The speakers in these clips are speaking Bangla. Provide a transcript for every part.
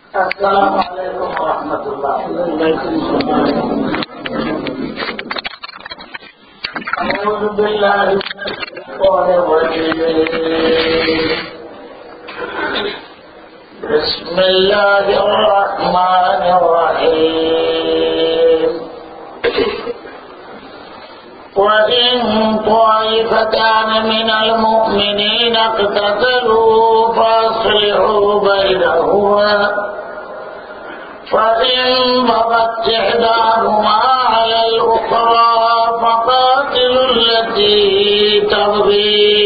السلام عليكم ورحمة الله. أعوذ بالله من الشيطان الرجيم. بسم الله الرحمن الرحيم. وإن طائفتان من المؤمنين اقتتلوا فأصلحوا بينهما فإن بغت إحداهما على الأخرى فقاتلوا التي تبغي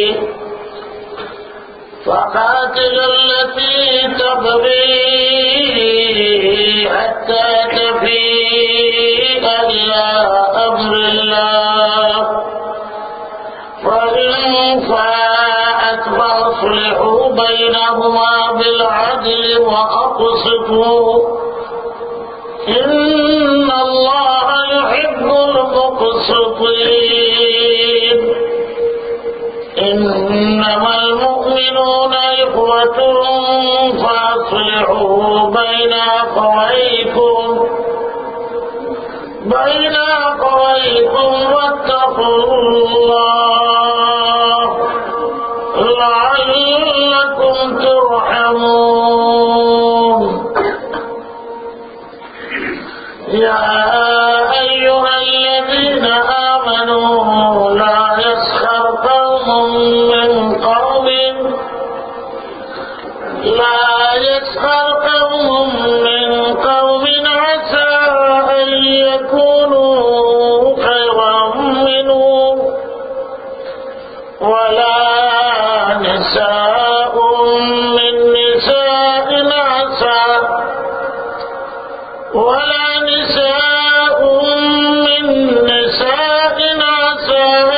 حتى تفيء إلى أمر الله فإن فاءت فأصلحوا بينهما بالعدل وأقسطوا إن الله يحب المقسطين. إنما المؤمنون إخوة فأصلحوا بين أخويكم واتقوا الله لعلكم ترحمون. يا أيها الذين آمنوا لا يسخر قوم من قوم عسى أن يكونوا خيرا منهم ولا نساء من نساء عسى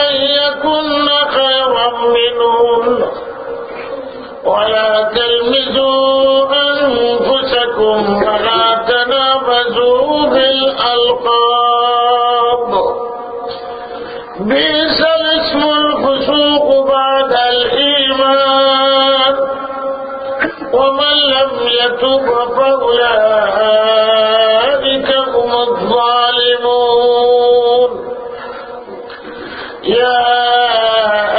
أن يكن خيرا منهن ولا تلمزوا أنفسكم ولا تنابزوا بالألقاب بئس الاسم الفسوق بعد الإيمان ومن لم يتب فأولئك هم الظالمون. يا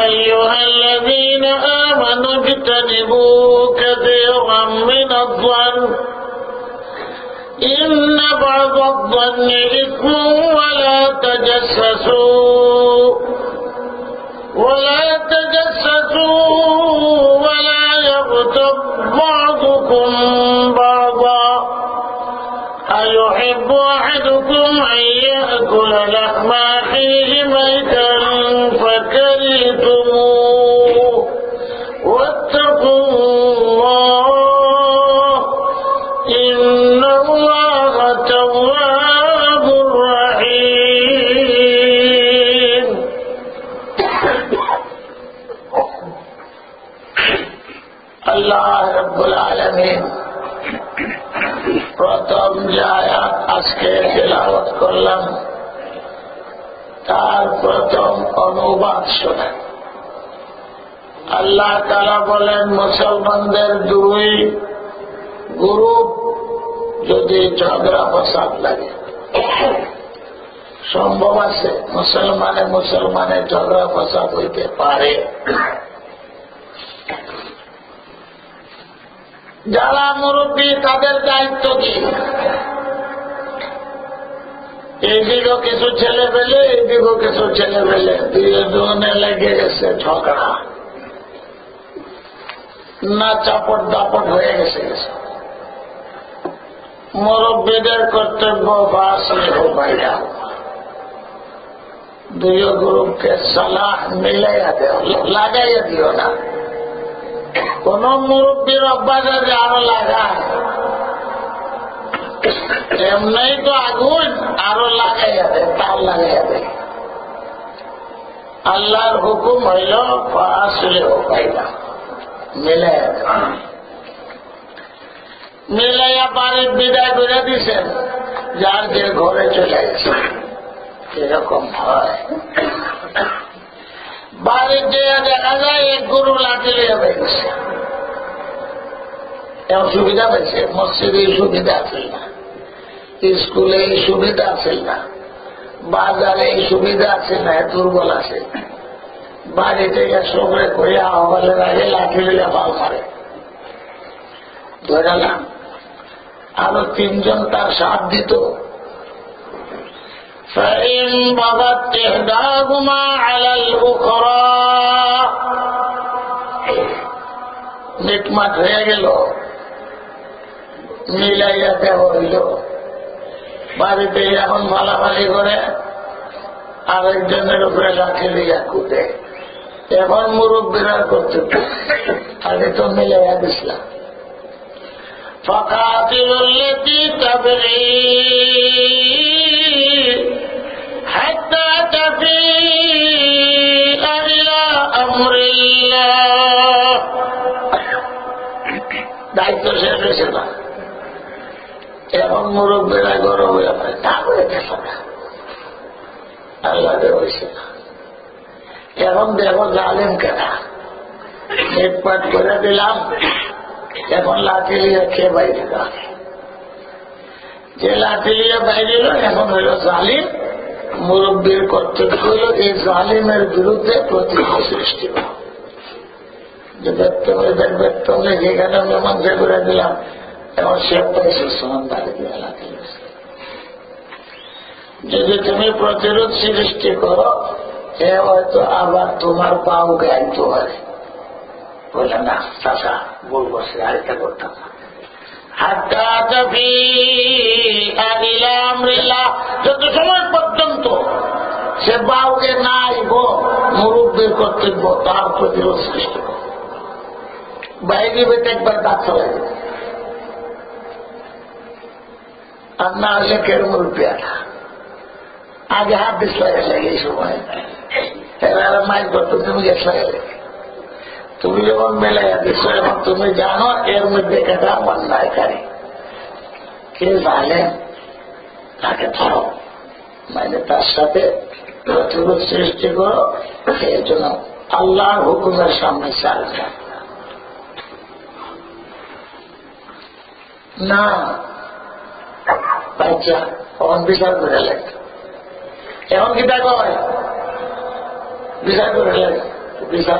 أيها الذين آمنوا اجتنبوا كثيرا من الظن إن بعض الظن إثم ولا تجسسوا ولا يغتب بعضكم بعضا أيحب أحدكم أن يأكل لحم أخيه ميتا فكرهتموه واتقوا الله إن الله تواب رحيم. আল্লাহ রাব্বুল আলামিন প্রথম যে আয়াত আজকে তেলাওয়াত করলাম তার প্রথম অনুবাদ শোনা। আল্লাহ তাআলা বলেন, মুসলমানদের দুই গ্রুপ যদি ঝগড়া ফসাদ লাগে, সম্ভব আছে মুসলমানে ঝগড়া ফসাদ হইতে পারে। যারা মুরব্বী তাদের দায়িত্ব কি? এইদিকেও কিছু ছেলে পেলে এইদিকেও কিছু ছেলে পেলে দুজনে লেগে গেছে ঝগড়া, না চাপট দাপট হয়ে গেছে। মুরব্বীদের কর্তব্য ফাসলিহু বাইনাহুমা, দুই গ্রুপকে সালাহ মিলাইয়া দেও, লাগাইয়া দিও না। কোন মুরব্বীর অভ্যাস আছে আরো লাগায়, এমনি তো আগুন আরো লাগাইয়া দেয়, তার লাগাইয়া দেয়। আল্লাহর হুকুম হইল ফাসলিহু বাইনাহুমা, মিলাইয়া দেও। মিলাইয়া বাড়ির বিদায় করে দিছেন, যার যে ঘরে চলে গেছে। এরকম হয়, বাড়ির যে দেখা যায় এক গরু লাঠি লিয়ে বেরিয়েছে, এমন সুবিধা পাইছে, মসজিদে এই সুবিধা আছে না, স্কুলে এই সুবিধা আছে না, বাজারে এই সুবিধা আছে না, দুর্বল আছে। বাড়ি থেকে সবরে করে আহ্বানের আগে লাঠি লিয়া পাল মারে, ধরালাম। আরো তিনজন তার সাথ দিত। فإن بغت إحداهما على الأخرى মিটমাট হয়ে গেল, মিলাইয়া দেওয়া হইল। বাড়িতে এখন ভালাভালি করে আরেকজনের উপরে লাঠি দিয়া কুটে। এখন মুরব্বীরা করতে, আগে তো মিলাইয়া দিছিলাম। فقاتلوا التي تبغي حتى تفيء إلى أمر الله। দায়িত্ব শেষ হয়েছে না, এখন মুরব্বীরা গরম হয়ে পারে তা করে দেখো না, আল্লাহ হয়েছে না। এখন দেখো জালেম কেনা মিটপাট করে দিলাম, এখন লাঠি লিয়ে খেয়ে বাইরে গেল। যে লাঠি লিয়ে বাইরে গেল এখন হইল জালিম। মুরব্বীর কর্তব্য হইল এই জালিমের বিরুদ্ধে প্রতিরোধ সৃষ্টি করা। যে ব্যক্তি ব্যক্তি যেখানে মীমাংসা করে দিলাম, এখন সে পাইছে সমান বাড়ি দিয়ে লাঠি লিয়েছে। যদি তুমি প্রতিরোধ সৃষ্টি করো, এ হয়তো আবার তোমার পাও গাইতে পারে। বলে না চাষা বলবো, সে আরেকটা করতাম না। যত সময় পর্যন্ত সে বাউকে না আইব, মুরব্বীর কর্তব্য তার প্রতিরোধ সৃষ্টি করে। বাইরে বেটে একবার দাঁত চলে যাবে, আর না হলে কের মুরব্বী আটা আগে হাত দিস লাগে এই সময় এরা মাইক করতো, তুমি গেছ লাগে। তুমি যখন মেলাইয়া দিচ্ছ, এখন তুমি জানো এর মধ্যে কেটা অন্যায়কারী, কে জানে, তাকে ধরো, মানে তার সাথে প্রতিরোধ সৃষ্টি করো। এই জন্য আল্লাহর হুকুমের সামনে চালবে না। বাচ্চা তখন বিচার করে লাগে, এখন কি দেখো বিচার করে লাগে, বিচার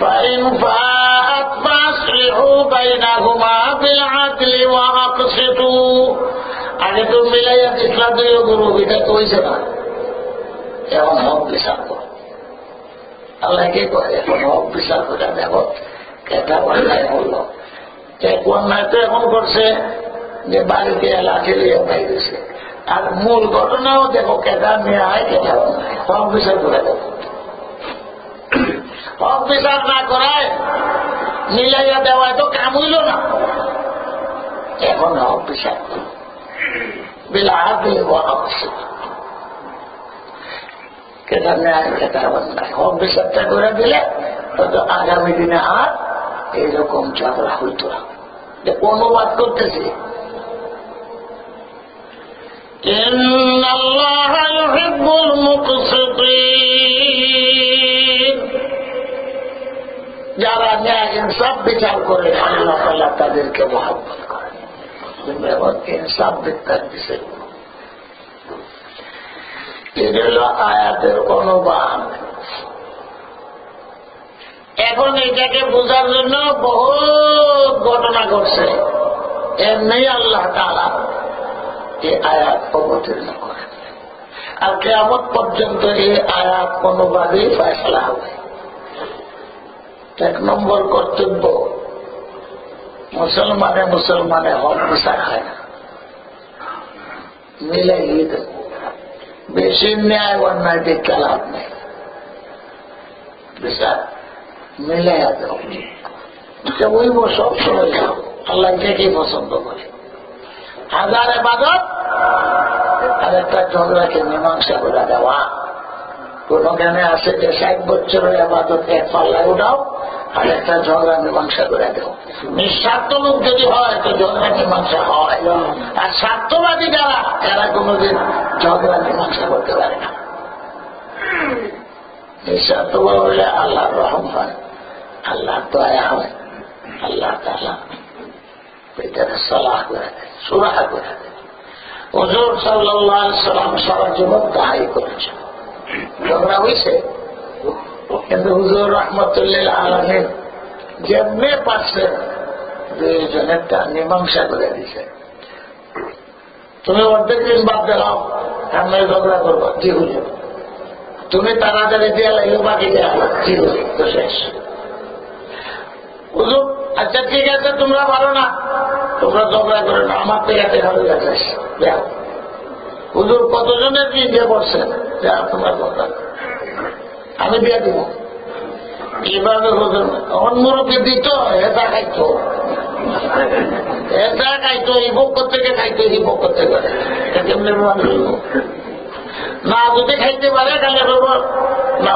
فإن فاءت فأصلحوا بينهما بالعدل وأقسطوا। আগে তো মিলাইয়া দিসলা দুই গুরু, এটা তো হয়েছে না, এখন হক বিচার করো। আল্লাহ কি করে, এখন হক বিচার করে দেখো কেটা অন্যায় হল। এক অন্যায় তো এখন করছে যে বাড়িতে লাঠি লিয়ে বাইরেছে, আর মূল ঘটনাও দেখো কেটা নিয়ে হয়, কেটা অন্যায়, হক বিচার করে দেখো। হক বিচার না করায় মিলাইয়া দেওয়ায় তো কাম হইল না। এখন হক বিচার কেটা নেয়, কেটা অন্যায়, হক বিচারটা করে দিলে হয়তো আগামী দিনে আর এইরকম ঝগড়া হইত না। অনুবাদ করতেছি, ইন্নাল্লাহা ইউহিব্বুল মুকসিতিন। যারা ন্যায় ইনসাফ বিচার করে আল্লাহ তাআলা তাদেরকে মহব্বত করেন। এবং ইনসাফ বিচার দিচ্ছে, এটা আয়াতের অনুবাদ। এখন এটাকে বোঝার জন্য বহুত ঘটনা ঘটছে, এমনি আল্লাহ তাআলা এই আয়াত অবতীর্ণ করেন। আর কিয়ামত পর্যন্ত এই আয়াত অনুবাদই ফয়সালা হবে। এক নম্বর কর্তব্য, মুসলমানে হক বিচার হয় না, মিলাই দেব। বেশি ন্যায় অন্যায় দেখতে লাভ নেই, বিচার মিলাইয়া দেব। বলব সব সময় যাও, আল্লাহ কি পছন্দ করে। হাজার ইবাদত আর একটা ঝগড়াকে মীমাংসা করে দেওয়া। কোন জ্ঞানে আছে যে 60 বছরের ইবাদত এক পাল্লায় উঠাও, আর একটা ঝগড়া মীমাংসা করে দেও। নিঃস্বার্থ লোক যদি হয় তো ঝগড়া মীমাংসা হয়, আর স্বার্থবাদী যারা, এরা কোনদিন ঝগড়া মীমাংসা করতে পারে না। নিঃস্বার্থ হলে আল্লাহর রহম হয়, আল্লাহর দয়া হয়। আল্লাহ তাআলা এটাকে সালাহ করে দেয়, সুরাহ করে দেয়। হুজুর সাল্লাল্লাহু আলাইহি ওয়াসাল্লাম সারা জীবন তাহাই করেছেন। ঝগড়া হয়েছে, কিন্তু হুজুর রাহমাতুল্লিল আলামিন যেমনি পারছে দুইজনের তার মীমাংসা করে দিছে। তুমি অর্ধেক দিন বাদ দেখাও, আমি ঝগড়া করবো, জি হুজুর। তুমি তাড়াতাড়ি দিয়ে লাগলো, বাকি দেওয়া জি হুজুর, তো শেষ। হুজুর আচ্ছা ঠিক আছে, তোমরা পারো না, তোমরা ঝগড়া করো না, আমার থেকে ভালো গেছে। হুজুর কতজনের কি দিয়ে বসছেন, তোমরা ঝগড়া করো, আমি দিয়ে দিব। এইভাবে হুজুর অন্যরূপে দিত, এটা খাইতো, এটা খাইতো, এই পক্ষ থেকে খাইতো, এই পক্ষ থেকে কেমনি না যদি খাইতে পারে তাহলে না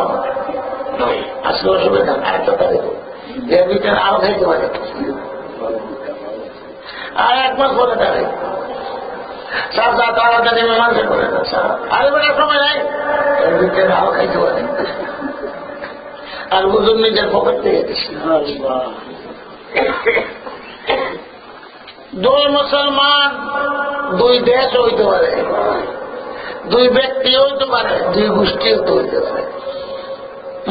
আজকে অসুবিধা। আরেকটা তারিখ এর ভিতরে আরো খাইতে পারে, আর 1 মাস পরে তারিখ তাড়াতাড়ি মীমাংসা করে আরে বেটার সময় নাই, এর ভিতরে আরো খাইতে পারে। আর হুজুর নিজের পকেট থেকে দিচ্ছে। দুই মুসলমান, দুই দেশ হইতে পারে, দুই ব্যক্তি হইতে পারে, দুই গোষ্ঠীও তো হইতে পারে।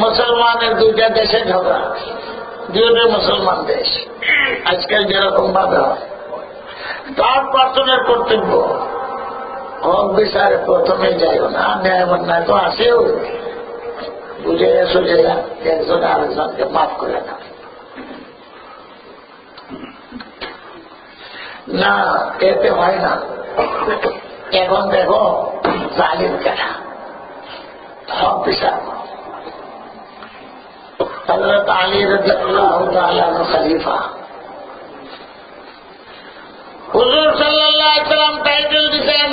মুসলমানের দুইটা দেশে ঝগড়া, দুইটা মুসলমান দেশ। আজকাল যেরকম ভাবে হয়, তার পার্সনের কর্তব্য হক বিচারে প্রথমে যাইও না, ন্যায় অন্যায় তো আসেও, বুঝে সুঝে একজন আরেকজনকে মাফ করে না। না এতে হয় না। এখন দেখো জালিম কেনা হক বিচার। হযরত আলী রাদিয়াল্লাহু তাআলা খলিফা, হুজুর সাল্লাল্লাহু আলাইহি ওয়াসাল্লাম টাইটেল দিয়েছেন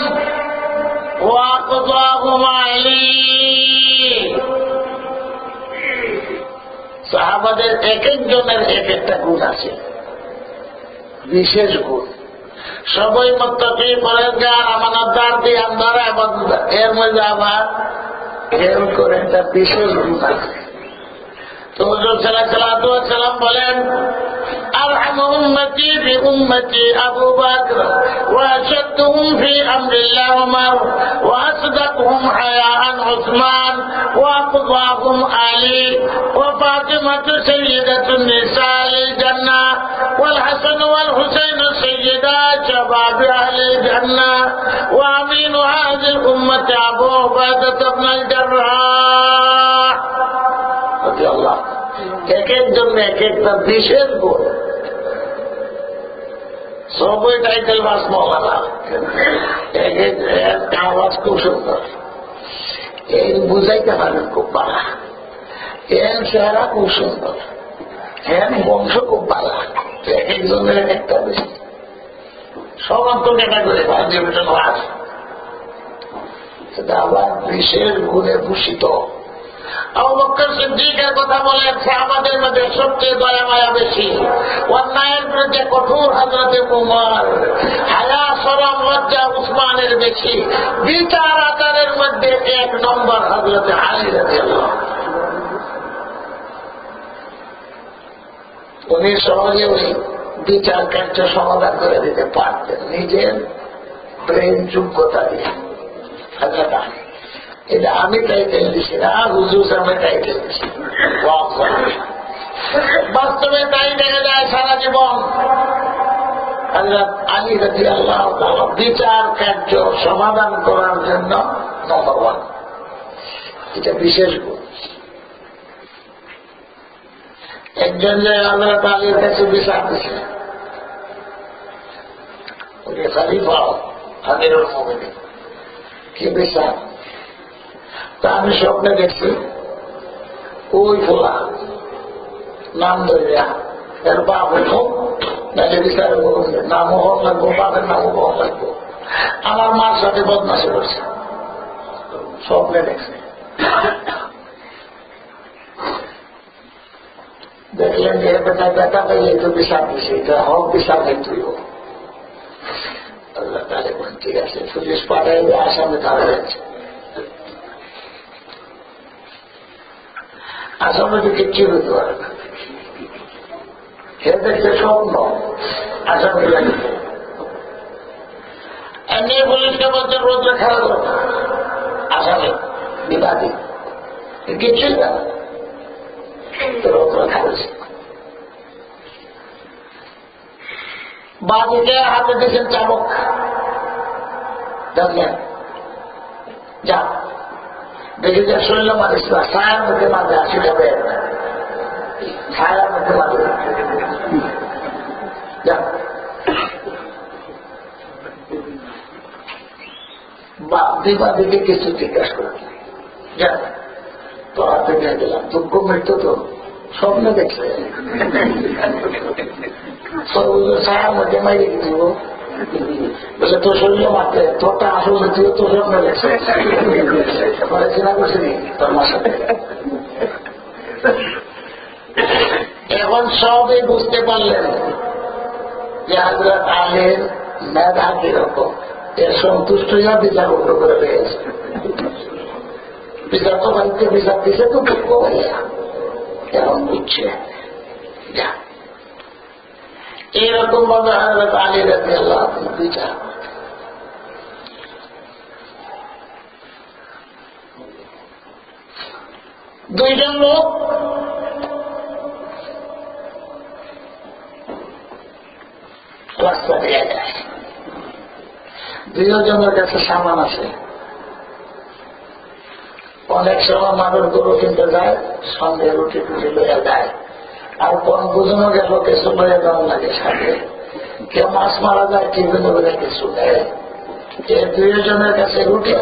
ওয়াকযাহুম আলী। সাহাবাদের এক একজনের এক একটা গুণ আছে, বিশেষ গুণ। সবাই মুত্তাকি পরহেজগার আমানতদার দিয়ানদার ইবাদতদার, এর মধ্যে আবার এর করে একটা বিশেষ গুণ আছে। তো হুজুর সাল্লাল্লাহু আলাইহি ওয়াসাল্লাম বলেন أرحم أمتي بأمتي أبو بكر وأشدهم في أمر الله عمر وأصدقهم حياء عثمان وأقضاهم علي وفاطمة سيدة النساء الجنة والحسن والحسين سيدا شباب أهل الجنة وأمين هذه الأمة أبو عبيدة بن الجراح رضي الله। এক একজন এক একটা বিশেষ গুণ, সবই টাইটেল বাস মৌলানা, আওয়াজ খুব সুন্দর, এর বুঝাইতে পারেন খুব ভালো, এর চেহারা খুব সুন্দর, এর বংশ খুব ভালো। এক একজনের একটা বেশি সমস্ত ক্যাটাগরি বাস, সেটা আবার বিশেষ গুণে ভূষিত। আবু বকর সিদ্দিকের কথা বলেন সাহাবাদের মধ্যে সবচেয়ে দয়া মায়া বেশি, অন্যায়ের বিরুদ্ধে কঠোর হযরতে উমর, হায়া শরম লজ্জা উসমানের বেশি, বিচার আচারের মধ্যে 1 নম্বর হযরতে আলী রাদিয়াল্লাহু। উনি সহজে ওই বিচার কার্য সমাধান করে দিতে পারতেন নিজের ব্রেন যোগ্যতা দিয়ে। হযরত আলী, এটা আমি টাইটেল দিছি না, হুজুর সামনে টাইটেল দিছি। বাস্তবে তাই দেখা যায় সারা জীবন হযরত আলী রাদিয়াল্লাহু তাআলা বিচার কার্য সমাধান করার জন্য নম্বর 1, এটা বিশেষ গুণ। একজন যে হযরত আলীর কাছে বিচার দিছে, ওকে খলিফা আমিরুল মুমিনিন, কি বিচার? তা আমি স্বপ্নে দেখছি ওই ফোলা নাম ধরিয়া এর বাপ হোক নাকি বিচারে বলুন নামও হোক লাগবো, বাপের নামও হোক লাগবো, আমার মার সাথে বদমাশি করছে, স্বপ্নে দেখছি। দেখলেন যে বেটা বেটা পাইলে তো বিচার দিছে, এটা হোক বিচার দেখতেই হোক। আল্লাহ তাহলে ঠিক আছে, পুলিশ পাঠাই আসামে তারা যাচ্ছে। আসামে তো কিচ্ছু হইতে পারে না, সে দেখছে স্বপ্ন আসামি লাগছে। এমনি পুলিশকে বলছে রোদ্র খেলা করো না, আসামি বিবাদী কিছুই না, রোদ্র খেলেছে। বাদিকে হাতে দিয়েছেন চাবক, জানলেন যা দেখি যে শরীর মারিস না, ছায়ার মধ্যে মাঝে আসি যাবে, ছায়ার মধ্যে মাঝে যা। বাদিকে কিছু জিজ্ঞাসা করে যা তোরা দেখে গেলাম, দুঃখ মৃত্যু তো স্বপ্নে দেখছে, ছায়ার মধ্যে মাইরে গেছিল বলছে তোর শরীরে মারতে, তোরটা আসলে তুই তোর স্বপ্নে দেখছে, পরে চিনা করছিনি তোর মার সাথে। এখন সবই বুঝতে পারলেন যে হযরত আলীর মেধা কিরকম, এর সন্তুষ্ট হইয়া বিচার উল্টো করে পেয়েছে। বিচার তো বাড়িতে বিচার দিছে তো দুঃখ হইয়া এখন বুঝছে যা। এইরকম ভাবে হযরত আলী রাদিয়াল্লাহু আনহু বিচার। দুইজন লোক রাস্তা দিয়ে যায়, দুজনের কাছে সামান আছে। অনেক সময় মানুষ গরু কিনতে যায়, সঙ্গে রুটি টুটি লইয়া যায়, আর কোন বুঝানো গেল কিছু লইয়া দেওয়া লাগে সাথে, কেউ মাছ মারা যায় টিফিনে বলে কিছু দেয়। এই দুজনের কাছে রুটি,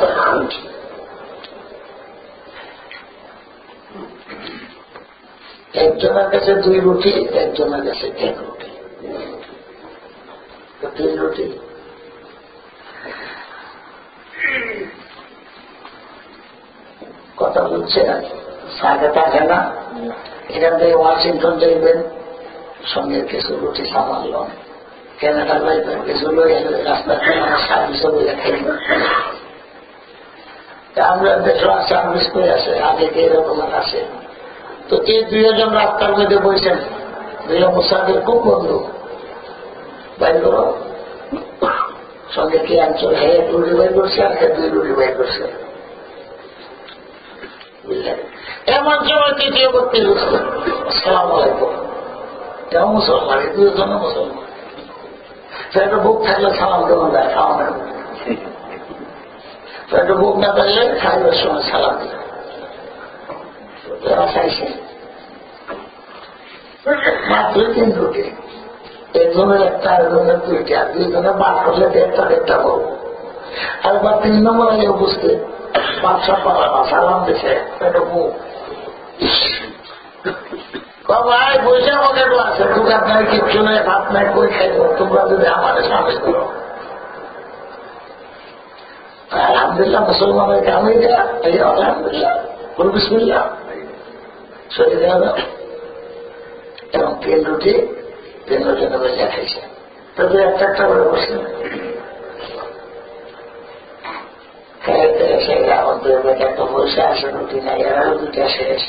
একজনের কাছে 2 রুটি, একজনের কাছে 1 রুটি, 3 রুটি। কথা বুঝছে সাথে থাকে না, এখান থেকে ওয়াশিংটন যাইবেন, সঙ্গে কিছু রুটি সামান লন, কেনাডা যাইবেন কিছু লই, রাস্তা সার্ভিসও বলে খাইবেন। আমরা দেশ সার্ভিস করে আছে, আগে এরকম আছে। তো এই দুইজন রাস্তার মধ্যে বসেন, দুইজন মুসাফির খুব বন্ধু, বাইর করো সঙ্গে কি আনছো, হে 1 রুটি বাইর করছে আর হে 2 রুটি বাইর করছে। এমন সময় তৃতীয় ব্যক্তি বুঝলো, আসসালাম আলাইকুম, কেমন মুসলমান, এই দুজন মুসলমান, সেটা বুক থাকলে সালাম দেওয়া যায়, খাওয়ানোর সেটা বুক না থাকলে খাইবার সময় সালাম দিল। খাইছে মাত্র 3 রুটি, একজনের 1টা, একজনের 2টা, আর 2জনে বাদ করলে 1.5 বলবো। আর বা 3 নম্বর আগে বুঝতে বাদশা পারা সালাম দিছে, এটা বুক ভাই পয়সা আমাকে আছে, দোকান নাই, কিচ্ছু নাই, ভাত নাই, কই খাইব, তোমরা যদি আমাদের সামনে করো। আলহামদুলিল্লাহ মুসলমানের কামে দেয়া, এই আলহামদুলিল্লাহ বল বিসমিল্লাহ সরে দেওয়া দাও। এবং 3 রুটি 3 জনে বেজা খাইছে, তবে একটা করে বসে খাইতে এসে আমাদের এত পয়সা আসে, রুটি নাই, এরাও 2টা শেষ।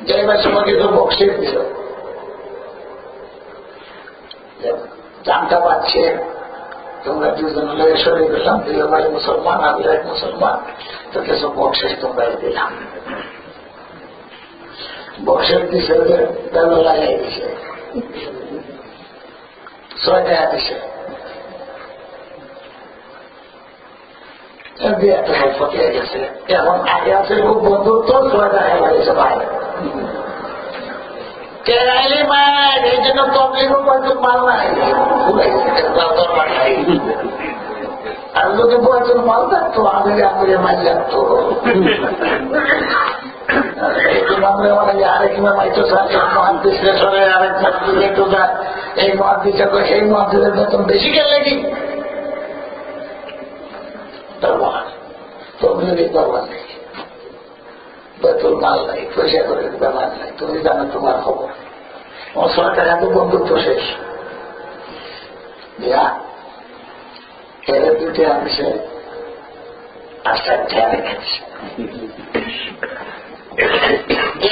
যাইবার সময় কিছু বক্সির দিল, জানটা পাচ্ছে তোমরা 2জন লোক সরে গেলাম, 2 ভাই মুসলমান, আমি 1 মুসলমান, তো কিছু বক্সের তোমরা দিলাম। বক্সের দিছে, বেল লাগাই দিছে, 6 টাকা দিছে, একটা হাই ফটে গেছে। এখন আগে আছে খুব বন্ধুত্ব, 6 টাকা লাগিয়েছে ভাই কেরাইলি মায়ের, এই জন্য তবলিগও কয়েকজন মাল নাই, আর যদি কয়েকজন মাল থাকতো আমিরে আমিরে মাল লাগতো। এই জন্য আমরা মানে আরেক মাইতো মহাদিসরে আরেক মাসে ঢোকার, এই মহাদিসে এই মহাদিসের বেতন বেশি গেল নাকি, তবলিগের দরবার নেই, বেতন মাল নাই, পয়সা করে ব্যাপার নাই, তুমি জানো তোমার খবর। আমার 6 টাকা তো বন্ধুত্ব শেষ। এর 2টা আনছে, আর 4টা রেখেছে।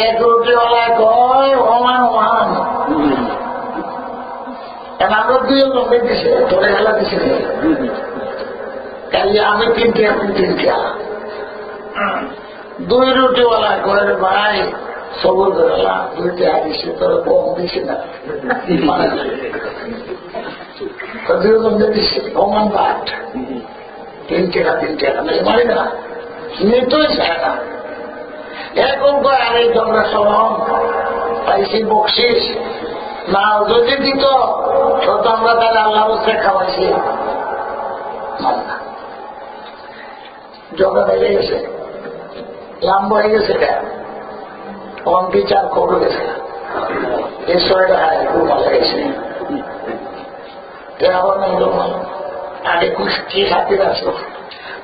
1 রুটিওয়ালা কয় ওমান ওমান, আরো 2 লোকের দিছে ধরে খেলা দিছে কাজে আমি 3 টাকা 3 টাকা 2 রুটিওয়ালা করে ভাই সবর করলাম 2 টাকা দিছে তোর কম দিছে না মানে 2 লোকের দিছে কমান বাট 3 টাকা মানে না নিতই চায় না এখন কয় আর এই তোমরা সলম পাইছি বকশিস না যদি দিত তো আমরা তাহলে আল্লাহ বসে খাওয়াইছি জগা বেড়ে গেছে লাম্ব হয়ে গেছে কম বিচার করে গেছে এই 6 টাকা খুব মজা গেছে আবার না আগে কুষ্টি খাতির আছে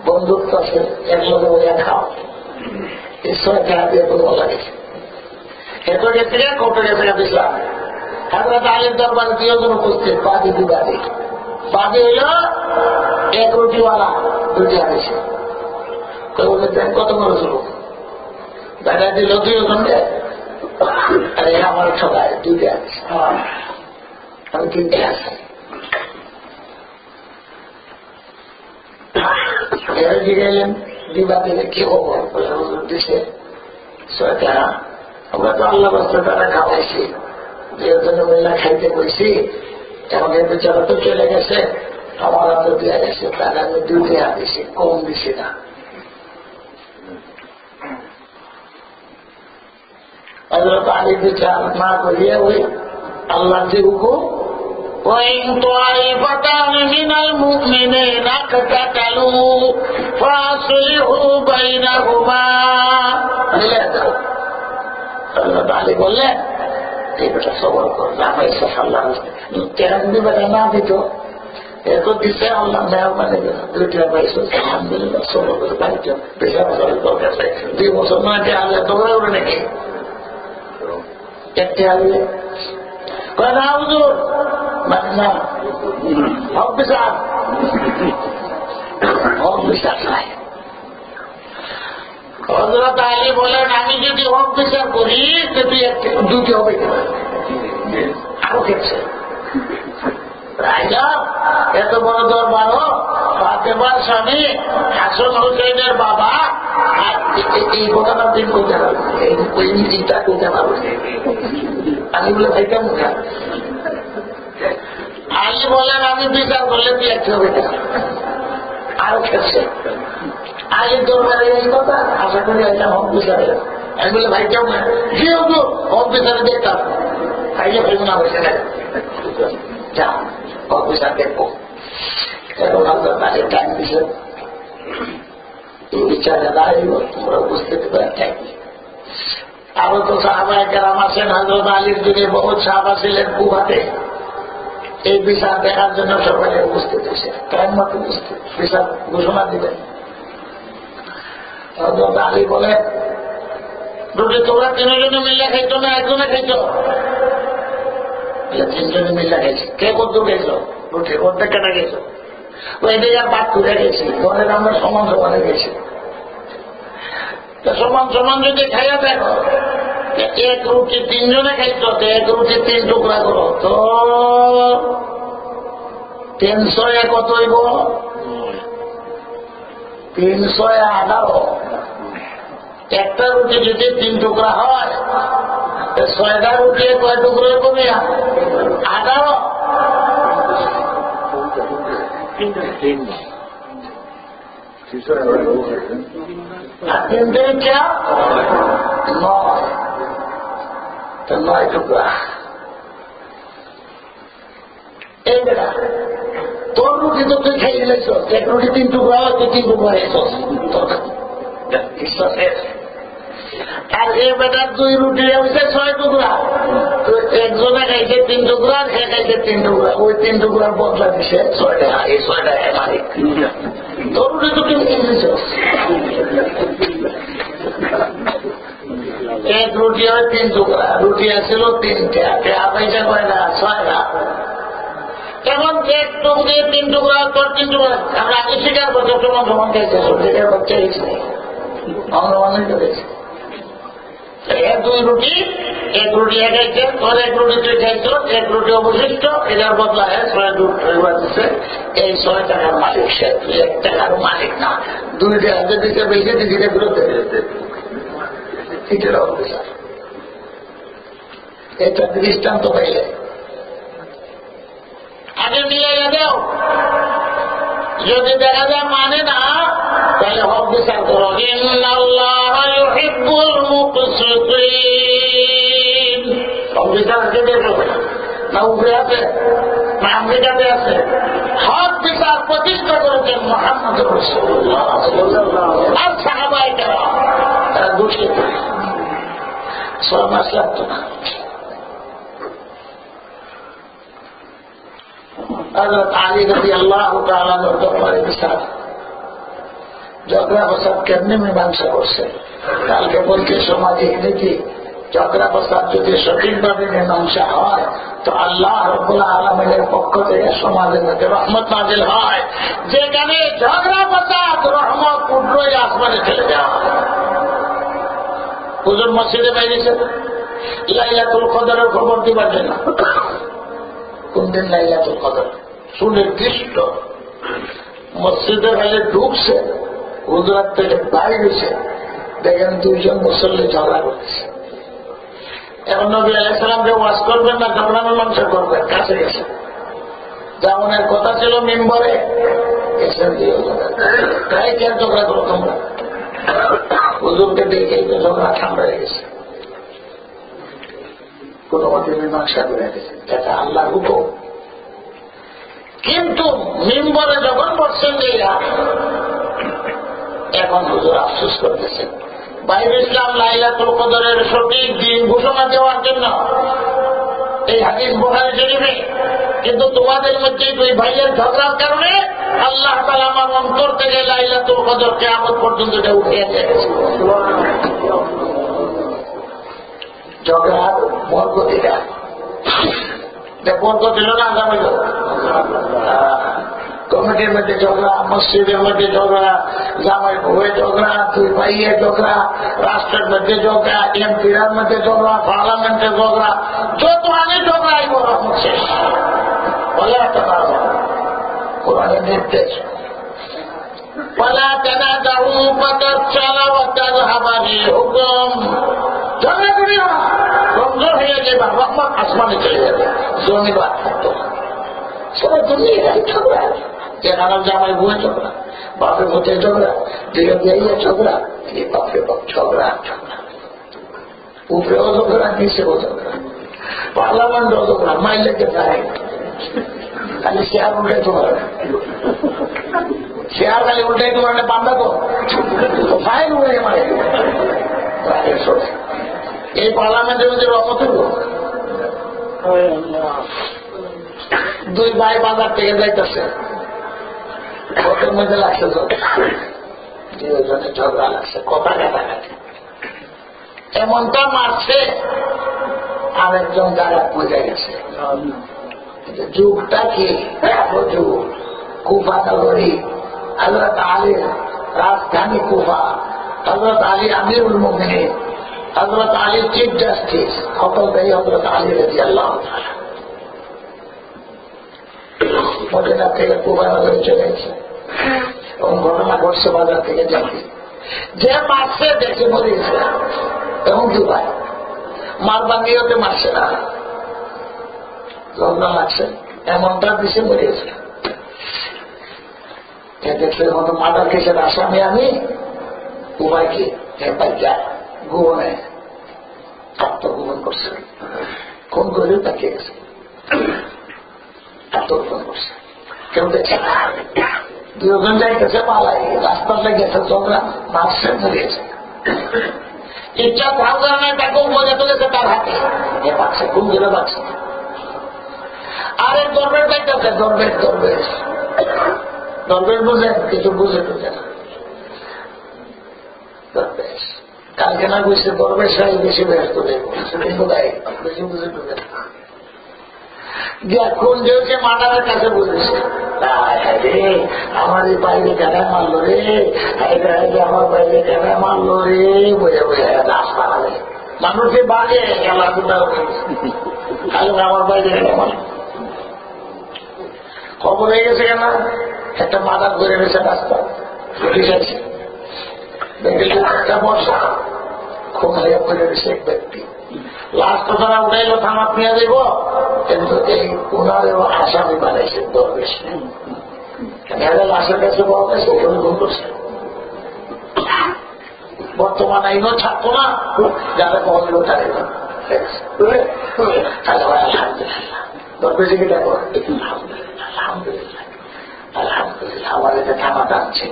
বন্ধুত্ব আছে একলগে বইয়া খাও এই 6 টাকা দিয়ে খুব মজা গেছে এত গেছে কত গেছে দিলাম হযরত আলীর দরবারে 2 জন উপস্থিত বাদী বিবাদী বাদী হইল 1 রুটিওয়ালা 2 টাকা দিয়েছে বলে দেন কত করেছিল দাদা দিল 2 জনকে আরে আমার সবাই 2 টাকা দিচ্ছে আমি 3 টাকা আছে এর গেলেন বিবাদীকে কি খবর দিছে 6 টাকা আমরা তো আল্লাহ বাস্তে তারা খাওয়াইছি 2 জনে মিল্লা খাইতে বসি এখন এই বেচারা তো চলে গেছে আমার হাতে দেওয়া গেছে তাহলে আমি 2 টাকা দিছি কম দিছি না হযরত আলী বিচার না করিয়া ওই আল্লাহর যে হুকুম وَإِنْ طَائِفَتَانِ مِنَ الْمُؤْمِنِينَ اقْتَتَلُوا فَأَصْلِحُوا بَيْنَهُمَا হযরত আলী বললেন এই বেটা সবর কর লাফাইছে আল্লাহ কেন বেটা না দিত এত দিচ্ছে আল্লাহ মেহরবানি 2 টাকা পাইছো আলহামদুলিল্লাহ সবর করে পাইছো বেশা বছরের দরকার 2 বছর নয় যে আল্লাহ দৌড়ে উঠে নাকি একটা আললে কথা হুজুর মানে না হক বিচার নাই হযরত আলী বলেন আমি যদি হক বিচার করি তো 2টি হবে আরো খেয়েছে রাজা এত বড় দরবারও ফাতেমার স্বামী হাসান হোসেনের বাবা আর এই ঘটনার দিন করতে পারবে এইটা করতে পারবে আমি বলে ভাই কেমন খান আলী বলেন আমি বিচার করলে 2 হবে আরো খেয়েছে আলীর দরবারে এই কথা আশা করি এটা হক বিচারে আমি বলে ভাই কেমন কি হতো হক বিচারে দেখতাম খাইলে ফেলবো না বসে না যা হক বিচার দেখবো এখন আপনার কাছে টাইম দিছে এই বিচারে দাঁড়িয়ে তোমরা উপস্থিত করে থাকি আরো তো সাহাবায়ে কেরাম আছেন হযরত আলীর যুগে বহুত সাহাবা ছিলেন কুফাতে এই বিচার দেখার জন্য সবাই উপস্থিত হয়েছে টাইম মতো উপস্থিত বিচার ঘোষণা দিবেন হযরত আলী বলে রুটি তোমরা 3 জনে মিলে খাইছো না একজনে খাইছো 3 জনে মিলে খাইছি কে কত খাইছো রুটি অর্ধেক কেনা গেছো ওই দিকে আর বাদ করে গেছি ঘরের আমরা সমান সমানে গেছি সমান সমান যদি খাইয়া দেখো 1 রুটি 3 জনে খাইছো 1 রুটি 3 টুকরা করো তো 300 কত হইব 318 একটা রুটি যদি 3 টুকরা হয় 6টা রুটি কয় টুকরো কমে 18 9 টুকরা এই বেটা তোর রুটি তো তুই খাইয়ে গেছ 1 রুটি 3 টুকরা হয় তুই 3 টুকরা আর এ বেটার 2 রুটি হয়েছে 6 টুকরা তো একজনে খাইছে 3 টুকরা সে খাইছে 3 টুকরা ওই 3 টুকরার বদলা দিছে 6 টাকা এই 6 টাকা মালিক তোর রুটি তো তুমি কিনেছ 1 রুটি হয় 3 টুকরা রুটি আসছিল 3টা পয়সা কয় না 6টা এখন 1 টুকরে 3 টুকরা তোর 3 টুকরা আমরা আগে স্বীকার করছি সমান সমান খাইছে সব জায়গায় বাচ্চা গেছে আমরা অনেক করেছি দুই রুটি, এক রুটি খাইছেন, ওর এক রুটি তুই খাইছ, এক রুটি অবশিষ্ট, এটার বদলা 6 দিচ্ছে। এই 6 টাকার মালিক সে, 1 টাকার মালিক না। 2 টাকা দিতে বেশি দিতে ফেরত এটার অফিসার। এটা দৃষ্টান্ত পাইলে আগে নিয়ে দেও, যদি দেখা যায় মানে না তাহলে হক বিচার করো। ইন্নাল্লাহ ইউহিব্বুল মুকসিতিন। হক বিচার কে দেখবে না উপরে আছে না আমেরিকাতে আছে? হক বিচার প্রতিষ্ঠা করেছেন মুহাম্মদ রাসূলুল্লাহ আর সাহাবায়ে কেরাম। তারা দুষ্কৃত সমাজ লাগতো না। হযরত আলী রাদিয়াল্লাহু তাআলা দরবারে বিচার ঝগড়া ফসাদ কেমনি মীমাংসা করছে। কালকে বলছে সামাজিক নীতি, ঝগড়া ফসাদ যদি সঠিকভাবে মীমাংসা হয় তো আল্লাহ রাব্বুল আলামিনের পক্ষ থেকে সমাজের মধ্যে রহমত নাজিল হয়। যেখানে ঝগড়া ফসাদ রহমত উঠে আসমানে চলে যায়। হুজুর মসজিদে বাইরেছে লাইলাতুল কদরের খবর দিবার জন্য। কোন দিন লাইলাতুল কদর সুনির্দিষ্ট। মসজিদে খালি ঢুকছে, হুজুরাত থেকে বাইরেছে, দেখেন 2 জন মুসল্লি ঝগড়া করতেছে। এখন নবী আলাইহিস সালামকে ওয়াজ করবেন না ঝগড়া মীমাংসা করবেন? কাছে গেছে। যেমনের কথা ছিল মিম্বরে এসে দিয়ে তাই কেন ঝগড়া করো তোমরা? হুজুরকে দেখে ঝগড়া ঠান্ডা হয়ে গেছে। কোন মতে মীমাংসা করে গেছে, এটা আল্লাহর হুকুম। কিন্তু মিম্বরে যখন বসছেন এরা, এখন হুজুর আফসোস করতেছেন বাইরে ইসলাম লাইলাতুল কদরের সঠিক দিন ঘোষণা দেওয়ার জন্য এই হাদিস বুখারী শরীফে, কিন্তু তোমাদের মধ্যে 2 ভাইয়ের ঝগড়ার কারণে আল্লাহ তাআলা আমার অন্তর থেকে লাইলাতুল কদর কিয়ামত পর্যন্ত এটা উঠিয়ে দিয়েছে। ঝগড়ার বরকতিটা বরকত ছিল না আগামী কমিটির মধ্যে ঝগড়া, মসজিদের মধ্যে ঝগড়া, জামাই বউয়ে ঝগড়া, 2 ভাইয়ের ঝগড়া, রাষ্ট্রের মধ্যে ঝগড়া, এমপির মধ্যে ঝগড়া, পার্লামেন্টের ঝগড়া, যত আগে ঝগড়াই বড় হচ্ছে। বলে একটা কোরআনের নির্দেশ ঝগড়া করি না, কমজোর হয়ে যাবে, রহমত আসমানে চলে যাবে, জমিবাদ থাকতো না। সবাই দুনিয়া ঝগড়া, যেখানে জামাই বউয়ে ঝগড়া, বাপের মধ্যে ঝগড়া, দিলে দিয়ে ঝগড়া, বাপে বাপ ঝগড়া ঝগড়া, উপরেও ঝগড়া, নিচেও ঝগড়া, পার্লামেন্টও ঝগড়া, মাইলেকে যায় খালি শেয়ার উল্টাই তোমার, শেয়ার খালি উল্টাই তোমার পান্ডা তো ফাইল উড়ে মারে। এই পার্লামেন্টের মধ্যে রহমত হইল। 2 ভাই বাজার থেকে যাইতেছে, ওদের মধ্যে লাগছে ঝগড়া লাগছে, কথা কাটাকাটি, এমনটা মারছে আরেকজন জায়গা বুঝে গেছে। যুগটা কি যুগ, কুফা নগরী, হযরত আলীর রাজধানী কুফা, হযরত আলী আমিরুল মুমিনিন, হযরত আলী চিফ জাস্টিস, সকলটাই হযরত আলী রাদিয়াল্লাহু তাআলা। মদিনা থেকে কুফা নগরে চলে গেছে এবং ঘটনা ঘটছে বাজার থেকে যাতে যে মারছে দেখে মরে গেছে। এবং 2 ভাই মারবার নিয়তে মারছে না, ঝগড়া লাগছে, এমনটা দিছে মরে গেছে। দেখছে মার্ডার কেসের আসামি আমি, উভয়কে গোপনে আত্মগোপন করছে, কোন করে তাকে গেছে আত্মগোপন করছে, কেউ দেখছে না। 2 জন যাইতেছে পালাই, রাস্তার লেগেছে ঝগড়া, মারছে মরিয়েছে। ইচ্ছা থাকবে না, তাকেও মজা তুলেছে তার হাতে, এ পাচ্ছে খুব জোরে পাচ্ছে। আরে দরবেশ যাইতেছে, দরবেশ দরবেশ দরবেশ বুঝেন, কিছু বুঝে টুঝে না। দরবেশ কালকে না বুঝছে, দরবেশ বেশি ব্যস্ত বেশি বুঝে টুঝে না। কোন যে মার্ডারের কাছে বুঝেছে, আমার এই বাইরে কেনায় মারলো রে, আমার বাইরে কেনায় মারলো রে, বোঝা বোঝা রাস্তা মানুষকে বাজে খেলা আমার বাইরে খবর হয়ে গেছে কেন একটা মাদার ধরে গেছে রাস্তা পুলিশ আছে একটা বর্ষা খুব হাইয়া করে গেছে এক ব্যক্তি লাস্ট তারা উঠাইলো থানা নিয়ে দেব কিন্তু এই উনারেও আসামি বানাইছে দরবেশ লাশের কাছে পাওয়া গেছে ঘুম করছে বর্তমান আইনও ছাড়তো না যারা বললো তাই আলহামদুলিল্লাহ দরবেশে কি দেখো আলহামদুলিল্লাহ আলহামদুলিল্লাহ আলহামদুলিল্লাহ আমার এটা থানা টানছে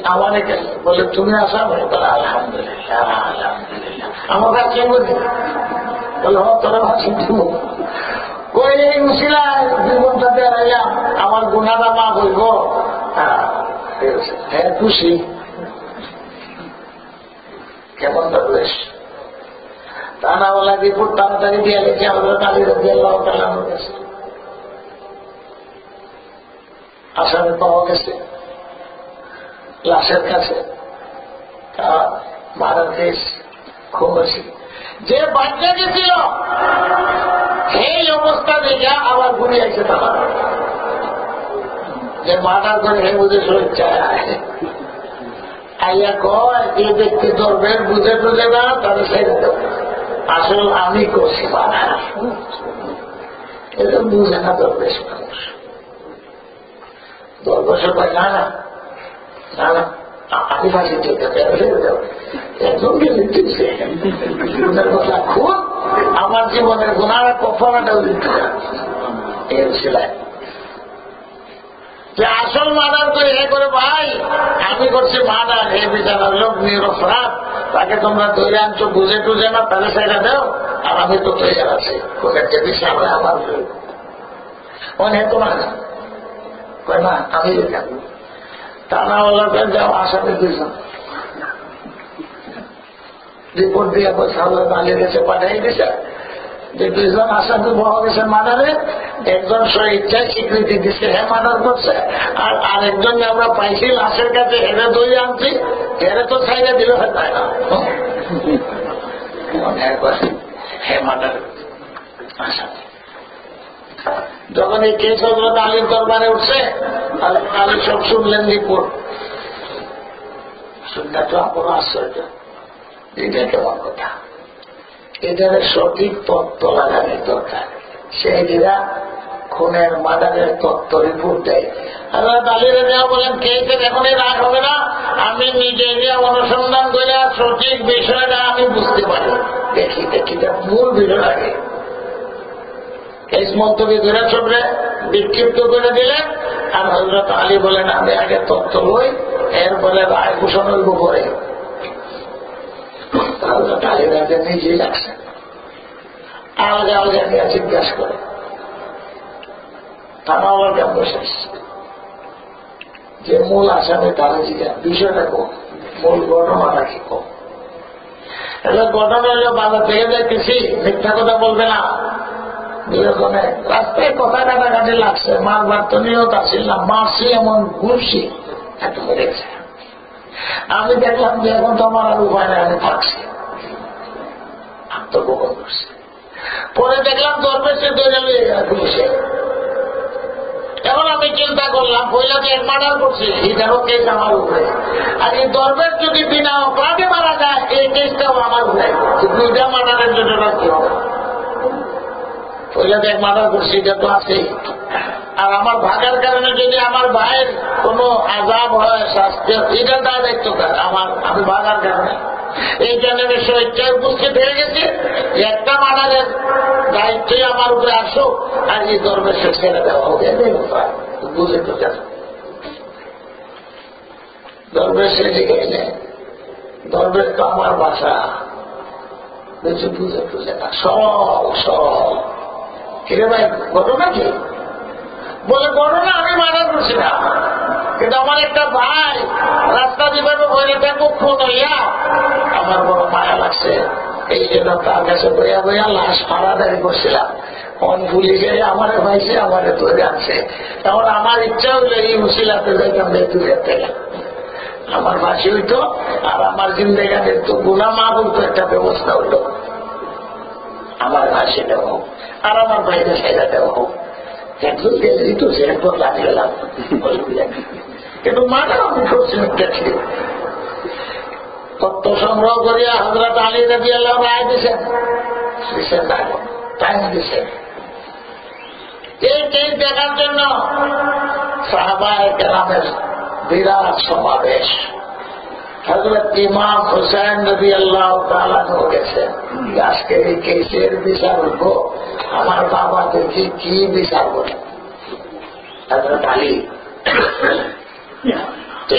আমারে কেন বলে তুমি আসা বলে আলহামদুলিল্লাহ আলহামদুলিল্লাহ আমার কাছে বলি বলে তোরা ভাবছি ওই এই মুশিলায় জীবনটা বেড়াইলাম আমার গুণাটা মা বলব হ্যাঁ খুশি কেমন দরবেশ তা না বলা রিপোর্ট তাড়াতাড়ি দিয়ে গেছে আমাদের কালী রবি আল্লাহ তাআলার কাছে আসামি পাওয়া গেছে লাশের কাছে মারার কেস খুব বেশি যে বাচ্চা গেছিল সেই অবস্থা দেখে আবার ঘুরে আসে তারা যে মারার করে হে বুঝে শরীর চায় আইয়া কয় যে ব্যক্তি দরবেশ বুঝে টুঝে না তাহলে ছেড়ে দেব আসল আমি করছি মারা এটা বুঝে না দরবেশ মানুষ দরবেশের ভাই না না না না আমি ফাঁসি চেয়ে দেব একজনকে লিখতেছে কথা খুব আমার জীবনের গুণারা কফানাটাও দিতে এর ছিলেন যে আসল মার্ডার করে হে করে ভাই আমি করছি মার্ডার হে বিচার লোক নিরপরাধ তাকে তোমরা ধরে আনছো বুঝে টুঝে না তাহলে সেটা দেও আর আমি তো তৈরি আছি কোথায় বিষয় আমার অনেক তোমার না আমি টানাওয়ালাদের যাও আসামে দুইজন রিপোর্ট দিয়ে সামনে দাঁড়িয়ে গেছে পাঠিয়ে দিছে যে দুইজন আসামি পাওয়া গেছে মার্ডারে একজন ইচ্ছায় স্বীকৃতি দিচ্ছে হ্যাঁ মার্ডার করছে আর আরেকজন আমরা পাইছি লাশের কাছে হেরে দই আনছি হেরে তো ছাইড়ে দিল তাই না হ্যাঁ মার্ডার আসামি যখন এই কেস হজরত আলীর দরবারে উঠছে আলী সব শুনলেন রিপোর্ট শুনলে তো আপনার আশ্চর্য এটা কেমন কথা এটার সঠিক তত্ত্ব লাগানোর দরকার সেইটা খুনের মার্ডারের তত্ত্ব রিপোর্ট দেয় হযরত আলী রাদিয়াল্লাহু বলেন কেসের এখনই রাগ হবে না আমি নিজে গিয়ে অনুসন্ধান করে সঠিক বিষয়টা আমি বুঝতে পারি দেখি মূল বিষয় লাগে এই মন্তব্য ধরে চোখে বিক্ষিপ্ত করে দিলেন আর হযরত আলী বলেন আমি আগে তথ্য লই এরপরে রায় ঘোষণা হইব পরে হযরত আলী রাজা নিজেই লাগছে আলাদা আলাদা নিয়ে জিজ্ঞাসা করে তারা আলাদা বসে যে মূল আসামে তারা জিজ্ঞাসা বিষয়টা কম মূল ঘটনাটা কি কম এটা ঘটনা হইল বাজার থেকে দেখতেছি মিথ্যা কথা বলবে না দুজনে রাস্তায় কথা কাটাকাটি লাগছে মারবার তো নিয়ত আসিল না মারছি এমন ঘুরছি এত দেখছে আমি দেখলাম যে এখন তো আমার আর উপায় নেই আমি থাকছি আত্মগোপন করছি পরে দেখলাম দরবেশে দৌড়ে লিয়ে গেল পুলিশে এখন আমি চিন্তা করলাম পয়লা যে মার্ডার করছি এটারও কেস আমার উপরে আর এই দরবেশ যদি বিনা অপরাধে মারা যায় এই কেসটাও আমার উপরে দুইটা মার্ডারের জন্য রাখতে হবে পয়লা এক মার্ডার করছি এটা তো আছেই আর আমার ভাগার কারণে যদি আমার ভাইয়ের কোন আজাব হয় শাস্তি এটা তার দায়িত্ব আমি ভাগার কারণে এই জন্য স্বেচ্ছায় উপস্থিত হয়ে গেছে একটা মার্ডারের দায়িত্বই আমার উপরে আসুক আর এই দরবেশে ছেড়ে দেওয়া হবে বুঝে তো কেন দরবেশে গেলে দরবেশ তো আমার ভাষা বেশি বুঝে টুঝে না সব কিরে ভাই ঘটনা কি বলে ঘটনা আমি মানা করছি না কিন্তু আমার একটা ভাই রাস্তা বিভাগে বইটা মুখ্য নইয়া আমার বড় মায়া লাগছে এই জন্য তার কাছে বইয়া বইয়া লাশ ফাড়াদারি করছিলাম কোন পুলিশে আমারে ভাইছে আমারে ধরে আনছে তখন আমার ইচ্ছা হইলে এই মুসিলাতে যাইতাম তুলে গেলাম আমার ফাঁসি হইতো, আর আমার জিন্দেগানের তো গুনাহ মাফ হইতো, একটা ব্যবস্থা হইতো। আমার ফাঁসি দেওয়া হোক, আর আমার বাইরে সাইডা দেওয়া হোক। একজন গেলেই তো সে একবার লাগে গেলাম, কিন্তু মানে আমি করছি তত্ত্ব সংগ্রহ করিয়া হযরত আলী রাদিয়াল্লাহু রায় দিছেন, টাইম দিছেন। এই কেস দেখার জন্য সাহাবায়ে কেরামের বিরাট সমাবেশ। হযরত ইমাম হুসাইন রাদিয়াল্লাহু তাআলা গেছেন, আজকে এই কেসের বিচার হইব, আমার বাবা দেখি কি বিচার করে। হযরত আলী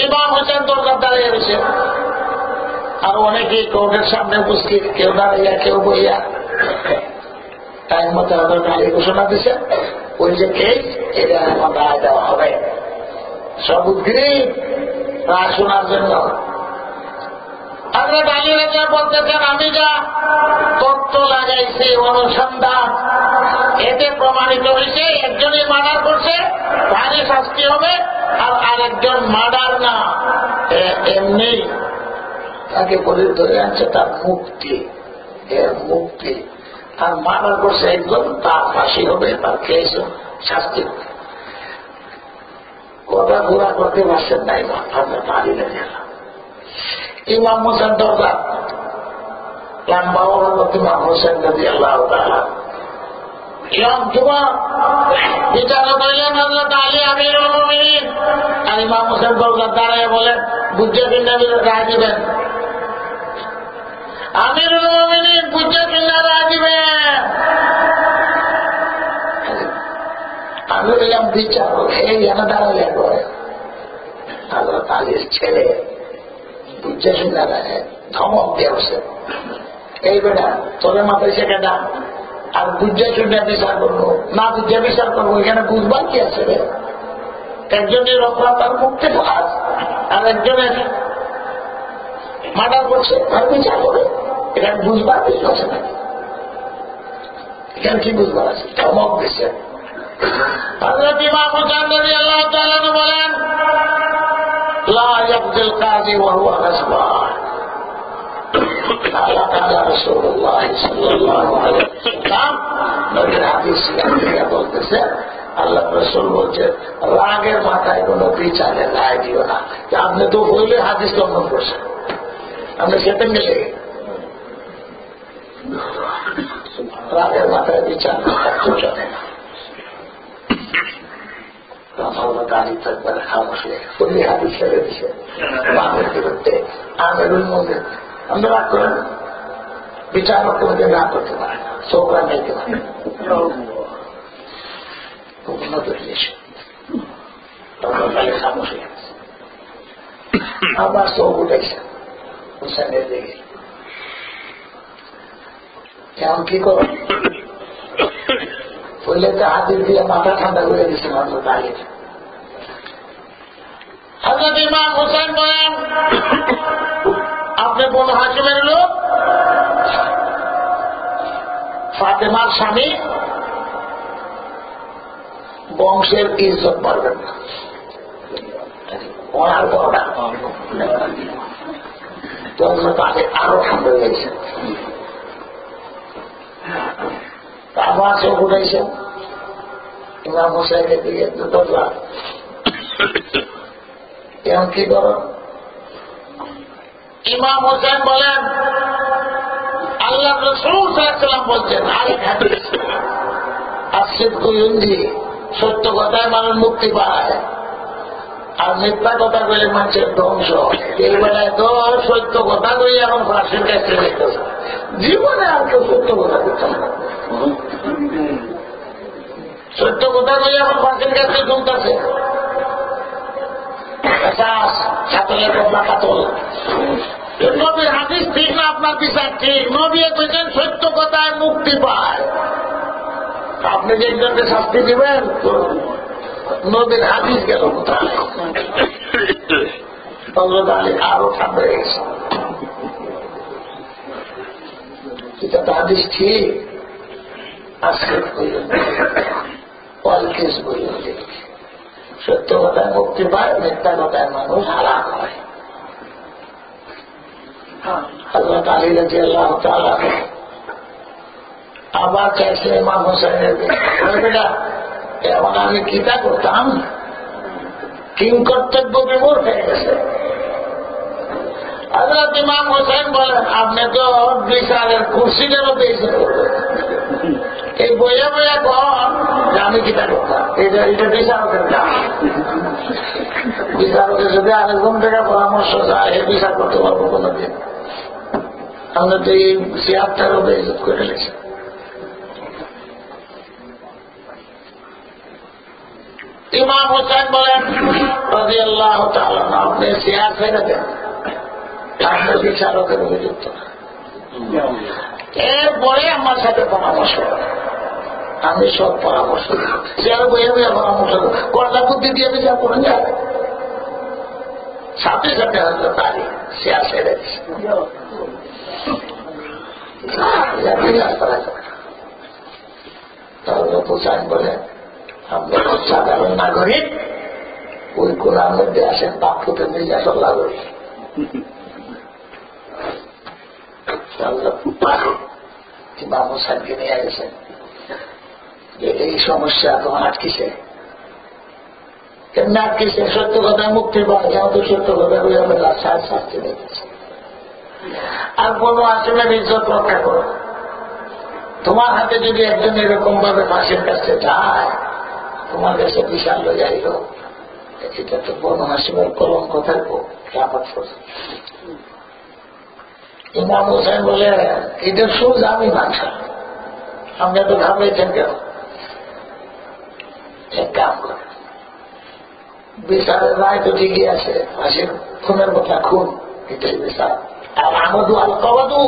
ইমাম হুসাইন দরকার দাঁড়িয়ে রয়েছে, আর অনেকেই কোর্টের সামনে উপস্থিত, কেউ দাঁড়াইয়া কেউ বইয়া। টাইম মতো হযরত আলী ঘোষণা দিছে, ওই যে কেস এটা এখন রায় দেওয়া হবে। সব উদ্গ্রীব রায় শোনার জন্য। হযরত আলী রাদিয়াল্লাহু বলতেছেন, আমি যা তত্ত্ব লাগাইছি অনুসন্ধান, এতে প্রমাণিত হয়েছে একজনই মার্ডার করছে, ভারী শাস্তি হবে, আর আরেকজন মার্ডার না, এমনি তাকে বলে ধরে আনছে, তার মুক্তি, এর মুক্তি। আর মার্ডার করছে একজন, তার ফাঁসি হবে, তার কেস শাস্তি হবে। কথা ঘোরা করতে পারছেন না ইমাম হযরত আলী রাদিয়াল্লাহু। ইমাম হোসেন দরজা লম্বা হযরত ইমাম হোসেন রাদিয়াল্লাহু তাআলা ইমাম যুবক বিচারক হইলেন হযরত আলী আমিরুল মুমিনিন। আর ইমাম হোসেন দরজা দাঁড়ায় বলেন, বুঝে কিনা রায় দিবেন? আমিরুল মুমিনিন বুঝে কিনা রায় দিবেন? আমি বললাম বিচারক, এই যেন দাঁড়ালে হযরত আলীর ছেলে বুঝে শুনে ধমক দিয়ে বসে, এই বেটা তোরে মাথায় শেখা, আর বুঝে শুনে বিচার করবো না, বুঝে বিচার করবো, এখানে বুঝবার কি আছে রে? একজনের অপরাধ মুক্তি পাস, আর একজনের মার্ডার করছে আর বিচার করে, এখানে বুঝবার কিছু আছে না? এখানে কি বুঝবার আছে? ধমক দিচ্ছে। হযরত ইমাম হুসাইন রাদিয়াল্লাহু তাআলা বলেন, লা ইয়াকযিল কাযী ওয়া হুয়া গাসবান। আল্লাহ তাআলা রাসূলুল্লাহ সাল্লাল্লাহু আলাইহি ওয়াসাল্লাম নবীর হাদিস থেকে বলতেছে, আল্লাহ রাসূল বলছে, রাগের মাথায় কোনো বিচারে রায় দিও না। আপনি তো বললে হাদিস লঙ্ঘন করছেন, আপনি সেটা গেলে রাগের মাথায় বিচার চলে না। গাড়ি থাকবে খামোশ উনি হাদিস ছেড়ে দিছে বামের বিরুদ্ধে আমিরুল মুমিনিন। আমরা রাগ করেন, বিচারক কোনদিন রাগ করতে পারে না, চোখরা নিতে পারে খামোশ হয়ে গেছে। আবার চোখ উঠেছে হুসেনের দিকে, কেমন কি করো? বললে তো হাতির দিয়ে মাথা ঠান্ডা করে দিচ্ছে হযরত আলী। হযরত ইমাম হোসেন বলেন, আপনি বনু হাশিমের লোক, ফাতেমার স্বামী, বংশের ইজ্জত পারবেন না। ওনার বড়টা আরো ঠান্ডা হয়ে গেছে, আবার চোখ উঠেছে ইমাম হোসেনের দিকে। কেমন কি করো? ইমাম হোসেন বলেন, আল্লাহ রাসূল সাল্লাল্লাহু আলাইহি ওয়াসাল্লাম বলছেন, আরেক হাদিস, আসিদকু ইউনজি, সত্য কথায় মানুষ মুক্তি পায়, আর মিথ্যা কথা কইলে মানুষের ধ্বংস। এই বেলায় তো সত্য কথা কই এখন ফাঁসির কাছে রেখেছে, জীবনে আর কেউ সত্য কথা দিতে না। সত্য কথা কই এখন ফাঁসির কাছে ঢুকতেছে, ছাতলের বদলা কাতল। নবীর হাদিস ঠিক না, আপনার বিচার ঠিক। নবী কইছেন সত্য কথায় মুক্তি পায়। আপনি যে একজনকে শাস্তি দিবেন, নবীর হাদিস গেল কোথায়? হযরত আলী আরো ঠান্ডা হয়ে গেছে, এটা তো হাদিস ঠিক। আজকে অলকেশ বই, সত্য কথায় মুক্তি পায়, মিথ্যা কথায় মানুষ হারাম হয়। হযরত আলী রাদিয়াল্লাহু তাআলা আবার চাইছে ইমাম হোসেনের বেটা, এখন আমি কিতা করতাম, কিং কর্তব্য বিমূর হয়ে গেছে। হযরত ইমাম হোসেন বলেন, আপনি তো বিচারের কুর্সিটারও পেয়েছেন, এই বইয়া বইয়া কন যে আমি কিতা করতাম, এটা বিচারকের কাজ। বিচারকের যদি আরেকজন থেকে পরামর্শ চায়, এ বিচার করতে পারবো কোনোদিন। আমরা তো এই চেয়ারটারও বেইজ্জত করে নিয়েছি। ইমাম হোসেন বলেন রাদিয়াল্লাহু তাআলা, আপনি চেয়ার ছেড়ে দেন, আপনি বিচারকের অভিযুক্ত না। এরপরে আমার সাথে পরামর্শ করেন, আমি সব পরামর্শ চেয়ার বইয়ে বইয়ে পরামর্শ কর্তা বুদ্ধি দিয়ে বিচার করেন যায়। সাথে সাথে হয়তো তারই চেয়ার ছেড়ে দিচ্ছে। তাহলে হোসেন বলে, আপনি সাধারণ নাগরিক, ওই কোরআন মধ্যে আসেন বাপুতে মির্জা সাল্লাহ করি। ইমাম হোসেনকে নিয়ে গেছেন যে এই সমস্যা তোমার আটকিছে, কেমনি আটকিছে, সত্য কথায় মুক্তি পায়, যেহেতু সত্য কথা বলে আমরা শাস্তি দেখেছি। আর কোন আসলের ইজ্জত রক্ষা করো, তোমার হাতে যদি একজন এরকম ভাবে ফাঁসির কাছে যায়, তোমার কাছে বিশাল যাই হোক, এটা তো বনু হাশিমের কলঙ্ক থাকবো কিয়ামত পর্যন্ত। ইমাম হোসেন বলে, এটা সোজা আমি মানছি, আপনি এত ঘাবড়েছেন কেন? এক কাম করে, বিচারের রায় তো ঠিকই আছে, ফাঁসির খুনের কথা খুন, এটাই বিচার। আর আমাদু আল কবাদু,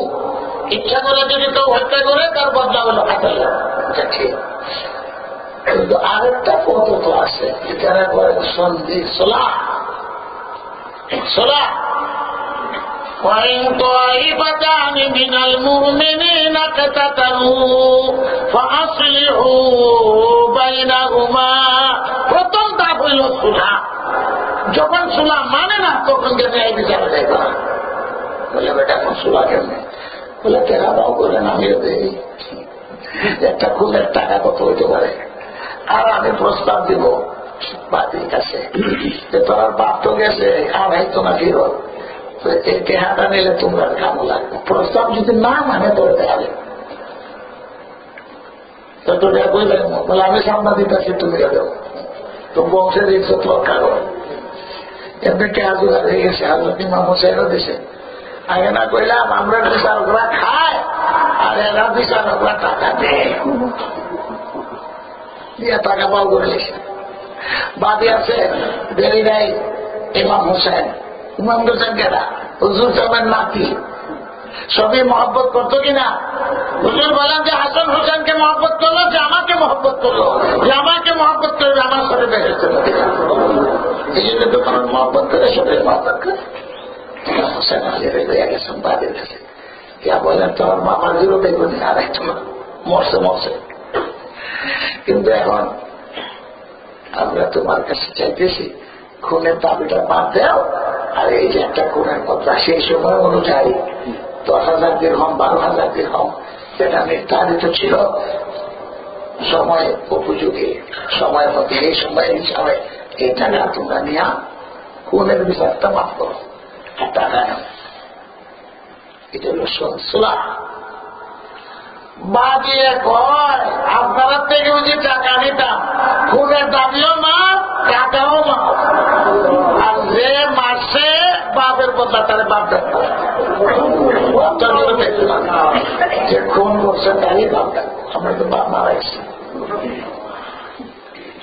ইচ্ছা করে যদি কেউ হত্যা করে তার বদলা হলো কাটাল, এটা ঠিক। কিন্তু আরেকটা পথ তো আছে, এখানে বলে সন্ধি সোলাহ। সোলাহ وَإِنْ طَائِفَتَانِ مِنَ الْمُؤْمِنِينَ اقْتَتَلُوا فَأَصْلِحُوا بَيْنَهُمَا। প্রথম ধাপ হইল সুলহ। যখন সুলহ মানে না তখন কেন এই বিচার যাইব না? বলে বেটা এখন সুলহ কেমনে? বলে কেরাও বলেন, আমিও দেই, একটা খুনের টাকা কত হইতে পারে, আর আমি প্রস্তাব দিব বাতির কাছে যে তোর বাপ তো গেছে, আর হয়তো না ফিরত, এই টেহাটা নিলে তোমরা কামো লাগবে। প্রস্তাব যদি না মানে তোর দেখাবে, তো তোরা কইলেন বলে আমি সামনা দিতেছি, তুমি দেবো, তো বংশের ইজ্জত রক্ষা করো। এমনি টেহা জোগাড় হয়ে গেছে, হযরত ইমাম হোসেনও দিছে। আগে না কইলাম আমরা বিচারকরা খায় আর এরা বিচারকরা টাকা দেয়, দিয়ে টাকা পাও করে লেছে। বাদে আছে দেরি নাই ইমাম হোসেন। ইমাম হোসেন কেনা হুজুর সাহেবের নাতি, সবই মহব্বত করতো কিনা? হুজুর বলেন যে হাসান হোসেনকে মহব্বত করলো, যে আমাকে মহব্বত করলো, যে আমাকে মহব্বত করবে আমার সাথে বেড়ে চলে। এই জন্য তো কারণ মহব্বত করে সবাই মহব্বত করে। হোসেন আলীর হয়ে গেছেন বাদের কাছে, ইয়া বলেন তোমার মামার জিরো বেগুনি, আর একটু মরছে মরছে, কিন্তু এখন আমরা তোমার কাছে চাইতেছি খুনের দাবিটা বাদ দেও, আর এই যে একটা খুনের কথা সেই সময় অনুযায়ী 10,000 দিরহাম 12,000 দিরহাম সেটা নির্ধারিত ছিল, সময় উপযোগী সময় মধ্যে এই সময়ের হিসাবে এই টাকা তোমরা নিয়ে খুনের বিচারটা মাফ করো, আর টাকা নেও। এটা হল সুলহ। বাজিয়ে কয় আপনারা থেকে যদি টাকা নিতাম, খুনের দাবিও মাফ, টাকাও মাফ, আর যে মারছে বাপের বদলা তারা বাপ দেখবো, যে খুন করছে তারই বাপ দেখবো। আমরা তো বাপ মারা গেছি,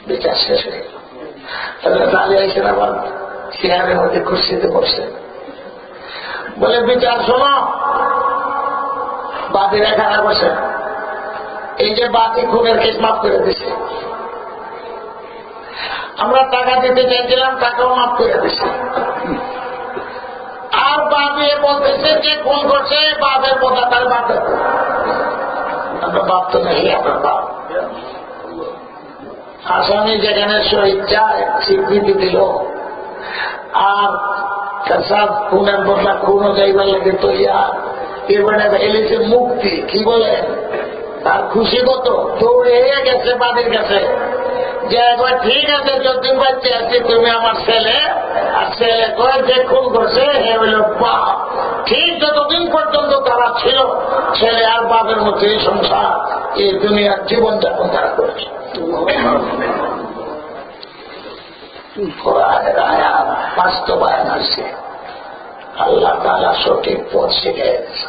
বিচার শেষ হয়ে গেল। তাহলে দাঁড়িয়ে আইসেন আবার চেয়ারের মধ্যে কুর্সিতে বসছে, বলে বিচার শোনো, বাদীরা খারাপ বসে, এই যে বাদী খুনের কেস মাফ করে দিছে, আমরা টাকা দিতে চাইছিলাম, টাকাও মাফ করে দিছে, আর বাদী বলতেছে যে খুন করছে বাপের কথা তার বাপ দেখো, আমরা বাপ তো নেই, আপনার বাপ। আসামি যেখানে স্বইচ্ছায় স্বীকৃতি দিল আর কাসাব খুনের বদলা খুনও যাইবার লাগে তো এবারে এলেছে মুক্তি, কি বলেন? তার খুশি কত, দৌড়ে গেছে বাড়ির কাছে যে একবার ঠিক আছে যতদিন বাচ্চা আছে তুমি আমার ছেলে, আর ছেলে কয় যে খুন করছে হে হইল বাপ। ঠিক যতদিন পর্যন্ত তারা ছিল ছেলে আর বাপের মধ্যে সংসার, এই দুনিয়ার জীবনযাপন তারা করেছে। কোরআনের আয়াত বাস্তবায়ন আসছে, আল্লাহ তাআলা সঠিক পথ শিখে গেছে।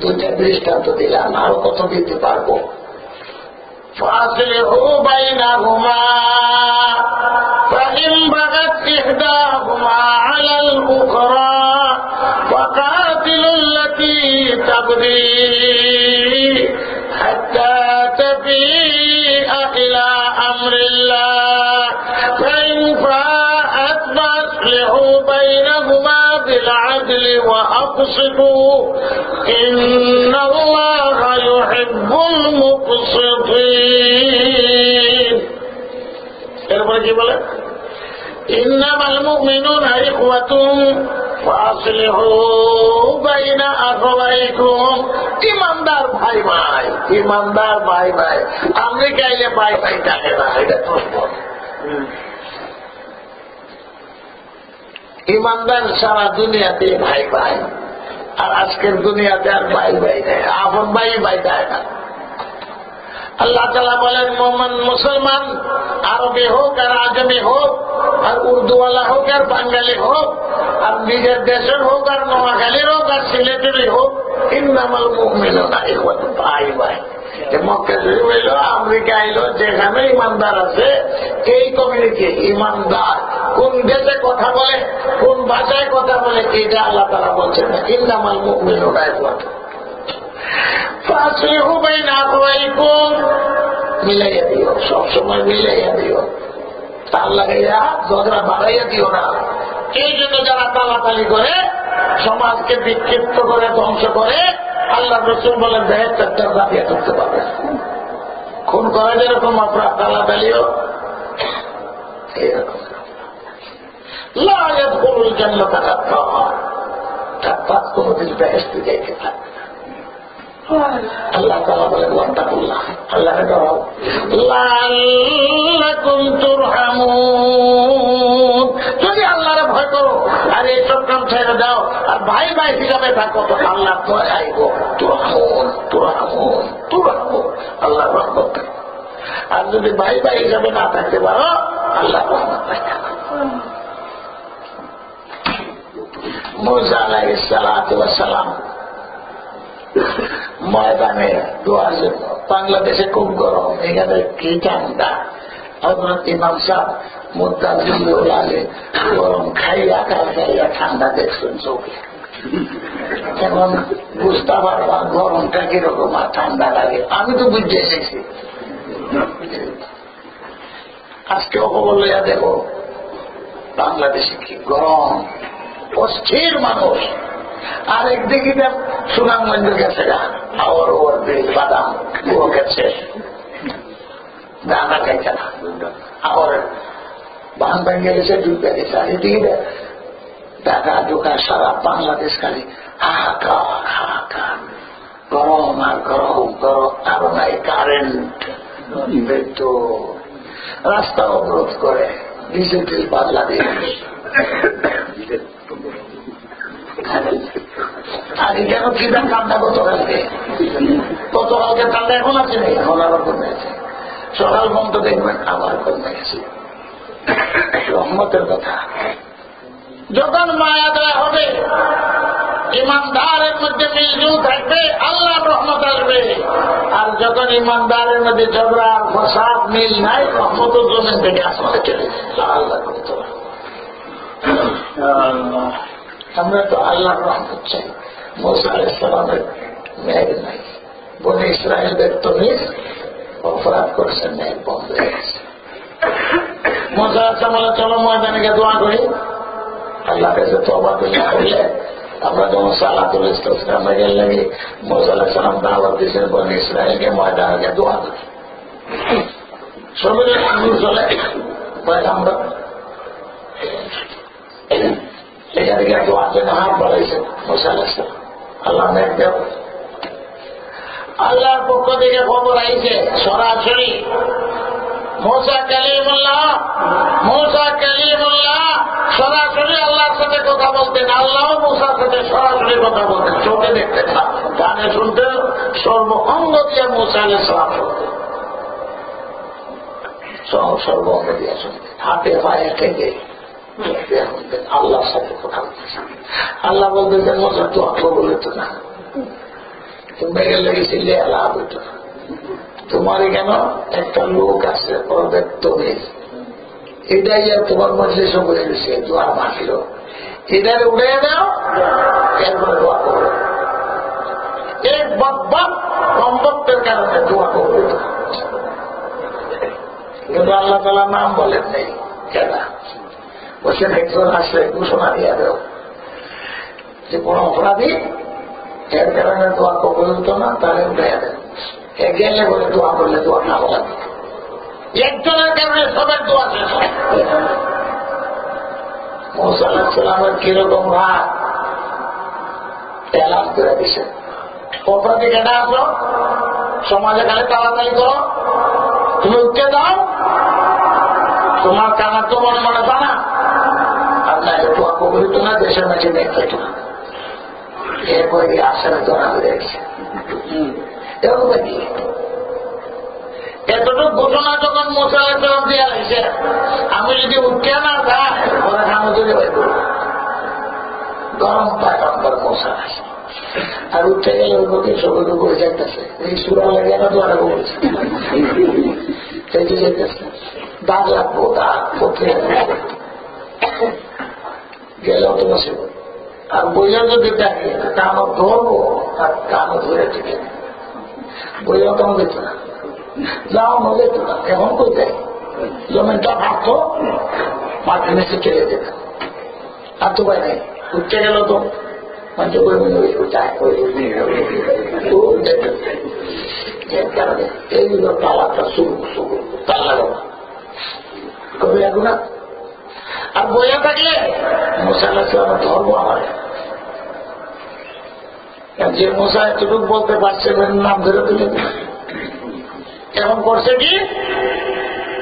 দুইটা দৃষ্টান্ত দিলাম, আরো কত দিতে পারবো। فَأَصْلِحُوا بَيْنَهُمَا فَإِنْ بَغَتْ إِحْدَاهُمَا عَلَى الْأُخْرَى فَقَاتِلُوا الَّتِي تَبْغِي حَتَّى تَفِيءَ إِلَى أَمْرِ اللَّهِ فَإِنْ فَاءَتْ فَأَصْلِحُوا بَيْنَهُمَا بِالْعَدْلِ وَأَقْسِطُوا إِنَّ اللَّهَ يُحِبُّ الْمُقْسِطِينَ। এরপরে কি বলে? ইন্নামাল মুমিনুনা ইখওয়াতুন ফাসলিহু বাইনা আখাওয়াইকুম। ইমানদার ভাই ভাই, ইমানদার ভাই ভাই। আমেরিকায় ভাই ভাই ডাকে না, এটা তো ইমানদার সারা দুনিয়াতে ভাই ভাই, আর আজকের দুনিয়াতে আর ভাই ভাই নেই, আপন ভাই ভাই দেয় না। আল্লাহ তাআলা বলেন মোহাম্মদ মুসলমান আরবি হোক আর আজমি হোক, আর উর্দুওয়ালা হোক আর বাঙালি হোক, আর নিজের দেশের হোক আর নোয়াখালীর হোক আর সিলেটেরই হোক, ইন্নামাল মুমিনুনা ইখওয়াতুন, ভাই ভাই। মক্কা শরীফ এলো, আমেরিকা এলো, যেখানে ইমানদার আছে এই কমিউনিটি ইমানদার। কোন দেশে কথা বলে, কোন ভাষায় কথা বলে, এটা আল্লাহ তাআলা বলছেন না। ইন্নামাল মুমিনুনা ইখওয়াতুন ফাসলিহু বাইনা আখাওয়াইকুম, মিলাইয়া দিও, সবসময় মিলাইয়া দিও, তার লাগাইয়া ঝগড়া বাড়াইয়া দিও না। এই জন্য যারা তালাতালি করে, সমাজকে বিক্ষিপ্ত করে, ধ্বংস করে, আল্লাহ রাসূল বলেন বেহেশতের দাবিয়া করতে পারবে। খুন করা যেরকম অপরাধ, তালাতালিও এরকম। লা ইয়াদখুলুল জান্নাতা কাফফার, কোনদিন বেহেশতে যাইতে পারবে না। আল্লাহ তাআলা বলেন ওয়াত্তাকুল্লাহ, আল্লাহকে ডরাও, লাআল্লাকুম তুরহামুন। যদি আল্লাহরে ভয় করো আর এইসব কাম ছেড়ে দাও আর ভাই ভাই হিসাবে থাকো, তো আল্লাহ ভয় আইব। তুরহামুন তুরহামুন তুরহামুন, আল্লাহ রহমত। আর যদি ভাই ভাই হিসাবে না থাকতে পারো, আল্লাহ রহমত পাইবে। মুসা আলাইহিস সালাতু ওয়াস সালাম ময়দানে দোয়ার জন্য, বাংলাদেশে খুব গরম, এখানে কি ঠান্ডা। হযরত ইমাম সাহেব মুদ্দাজিউল আলী গরম খাইয়া খাইয়া ঠান্ডা দেখছেন চোখে। এখন বুঝতে পারবা গরমটা কিরকম আর ঠান্ডা লাগে। আমি তো বুঝতে এসেছি। আজকে খবর লইয়া দেখো বাংলাদেশে কি গরম, অস্থির মানুষ। আর একদিকে সুনামগঞ্জ গেছে গা, আবার ওর বাদাম ও গেছে, দানা খাইছে না, আবার বান ভেঙে গেছে, ডুবে গেছে। আর এদিকে ঢাকা ঢোকা সারা বাংলাদেশ খালি হাহাকার হাহাকার, গরম আর গরম গরম। আরো নাই কারেন্ট, বিদ্যুৎ, রাস্তা অবরোধ করে, ডিজিটাল বাংলাদেশ। আর কেন কিনা ঠান্ডা গতকালকে ঠান্ডা এখন আছে না, এখন আবার কমে গেছে। সকাল বন্ধ দেখবেন আবার কমে গেছে। রহমতের কথা। যখন মায়া দয়া হবে, ইমানদারের মধ্যে মিলজুল থাকবে, আল্লাহর রহমত আসবে। আর যখন ইমানদারের মধ্যে ঝগড়া ফসাদ মিল নাই, রহমত জমিন থেকে আসমানে চলে যায়। আল্লাহ করতে পারে। আমরা তো আল্লাহর রহমত চাই। মুসা আলাইহিস সালামের মেঘ নাই, বনি ইসরায়েলদের তো অপরাধ করেছেন, মেঘ বন্ধ হয়ে গেছে। মুসা আলাইহিস সালাম চলো ময়দানে গিয়ে দোয়া করি, আল্লাহ কাছে তওবা করলে। আমরা যখন সালাতুল ইস্তিসকামে গেলে মুসা আলাইহিস সালাম দাওয়াত দিয়েছেন বনি ইসরায়েলকে ময়দানে গিয়ে দোয়া করি। সবাই চলে পয়গাম্বর এখান থেকে দোয়ার জন্য হাত বাড়াইছেন মুসা আলাইহিস সালাম। আল্লাহ মেঘ দেব, আল্লাহর পক্ষ থেকে খবর আইছে সরাসরি মুসা কালিমুল্লাহ সরাসরি আল্লাহর সাথে কথা বলতেন, আল্লাহ মুসার সাথে সরাসরি কথা বলতেন, চোখে দেখতেন না, কানে শুনতেন, সর্ব অঙ্গ দিয়ে মুসা আলাইহিস সালাম শুনতেন, সর্ব অঙ্গ দিয়ে শুনতেন, হাতে পায়ে থেকে শুনতেন, আল্লাহর সাথে কথা বলতেছেন। আল্লাহ বলতেছেন মুসা তো কবুল হতো না, তুমি লেগেছিলে আল্লাহ হইত না, তোমার কেন একটা লোক আছে তুমি এটাই আর তোমার মধ্যে সব হয়ে গেছে, দোয়া মানল, এটারে উড়ে দাও, এরপরে দোয়া করো। এক বদবক সম্পত্তির কারণে দোয়া করবে, কিন্তু আল্লাহ তাআলা নাম বলেন নেই কেন, বলছেন একজন আসলে ঘোষণা দিয়ে দেও যে কোন অপরাধী এর কারণে দোয়া কবুল হতো না, তাহলে উঠে দেন, গেলে বলে দোয়া করলে দোয়া না বলা, একজনের কারণে সবার দোয়া শেষ হয়। মুসা আলাইহিস সালামের কিরকম রাত এলান করে দিছে, অপরাধী কেটে আসলো, সমাজে খালি তাড়াতাড়ি করো, তুমি উঠতে দাও, তোমার কানা তো মনে মনে জানা, আর না দোয়া কবুল হতো না, দেশের মাঝে দেখতে না, এরপরে আসলে দোয়া হয়ে গেছে। এতটুকু ঘোষণা যখন মুসা আলাইহিস সালাম দিয়ে আসছে, আমি যদি উঠে না যাই ওরা খানো চলে বাই করবো, গরম পায়গম্বর মুসা আলাইহিস সালাম, আর উঠে গেলে ওই মধ্যে সবুজ করে যাইতেছে, এই সুরা লাগে না দোয়ারা বলছে, যেতেছে দাগ লাগবো, দাগ পথে গেলেও তো বসে, আর বইয়া যদি দেখে কানো ধরবো আর কানো ধরে থেকে বইয়া কেমন দেখতো না, যাও দেখতো না, এখন কই দেয় জমিনটা ভাবতো মাটির নিচে চলে যেত, আর তো ভাই নেই, উঠতে গেল তো কারণে এইগুলো তালাটা শুরু তাল লাগাবো কবি লাগু না, আর বইয়া থাকলে মুসা আলাইহিস সালাম ধরবো আমার, যে মুসা এতটুকু বলতে পারছে নাম ধরে তুলে এখন করছে কি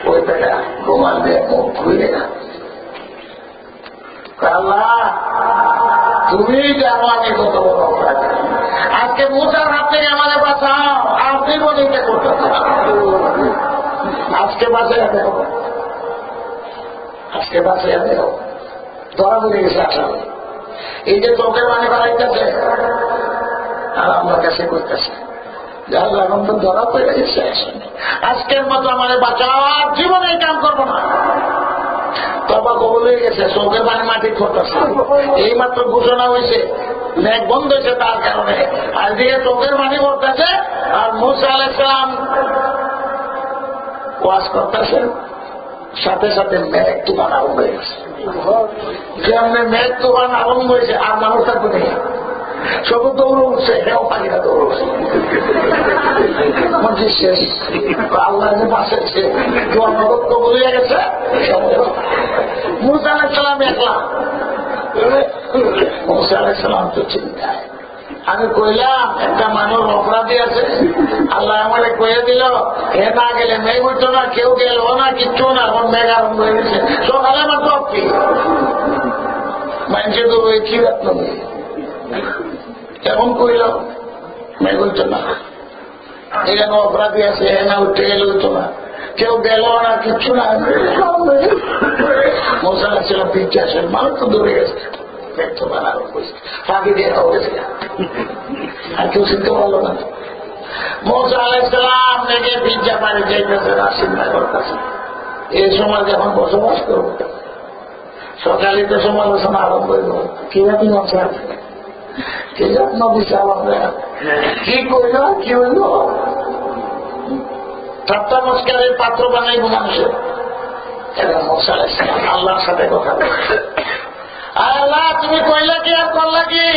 ওই বেটা ঘুমান দিয়ে মুখ খুলে না, আল্লাহ তুমি জানো আমি কত বড় অপরাধ, আজকে মুসার হাত থেকে আমাদের বাঁচাও, আপনি বলে এটা করতে আজকে বাঁচাইয়া দেখো, আজকে বাঁচাইয়া দেখো, ধরা পড়ে গেছে আসলে, এই যে চোখের মানে বাড়াইতেছে আর আমার কাছে করতেছে, আল্লাহ এখন তো ধরা পড়ে গেছে, আজকের মতো আমাদের বাঁচাও, জীবনে এই কাম করবো না, তবা কবল হয়ে গেছে, চোখের পানি মাটি করতেছে, এই মাত্র ঘোষণা হয়েছে, মেঘ বন্ধ হয়েছে তার কারণে, আর দিকে চোখের পানি করতেছে, আর মুসা আলাইহিস সালাম ওয়াজ করতেছে, সাথে সাথে মেঘ তুফান আরম্ভ হয়ে গেছে, যেমনি মেঘ তুফান আরম্ভ হয়েছে আর মানুষ থাকবে নেই, সব দৌড় উঠছে, এটাও পাখিরা দৌড় উঠছে, মসজিদ শেষ, আল্লাহ বাঁচাচ্ছে, তোমার মদত তো বুঝে গেছে, মুসা আলাইহিস সালাম একলা, মুসা আলাইহিস সালাম তো চিন্তায়, আমি কইলাম একটা মানুষ অপরাধী আছে, আল্লাহ আমাকে কয়ে দিল হে না গেলে মেঘ উঠতো না, কেউ গেল না, কিচ্ছু না, এখন মেঘ আরম্ভ হয়ে গেছে, সকালে আমার সব কি মানুষের তো ওই কি রাত্র এখন কইল মেঘ উঠতো না, এখানে অপরাধী আছে, এ না উঠতে গেলে উঠতো না, কেউ গেল না, কিচ্ছু না, মুসা আলাইহিস সালাম পিছিয়ে আসেন, মানুষ তো দৌড়ে গেছে, ফাঁকি দিয়ে হয়েছে, আর কেউ চিনতে পারলো না। মুসা আলাইহিস সালাম মেঘে ভিজা পানি যাইতেছে, চিন্তা করতেছে এই সময় যখন বসবাস করবো, সকালে তো সমালোচনা আরম্ভ হইব, কিভাবে মশা কি যত্ন দিচ্ছে আমাদের, কি করল কি হইল, ঠাট্টা মস্কারের পাত্র বানাইব মানুষের, এরা মুসা আলাইহিস সালাম আল্লাহর সাথে কথা বলছে, আল্লাহ তুমি কইলা কি আর করলা কি,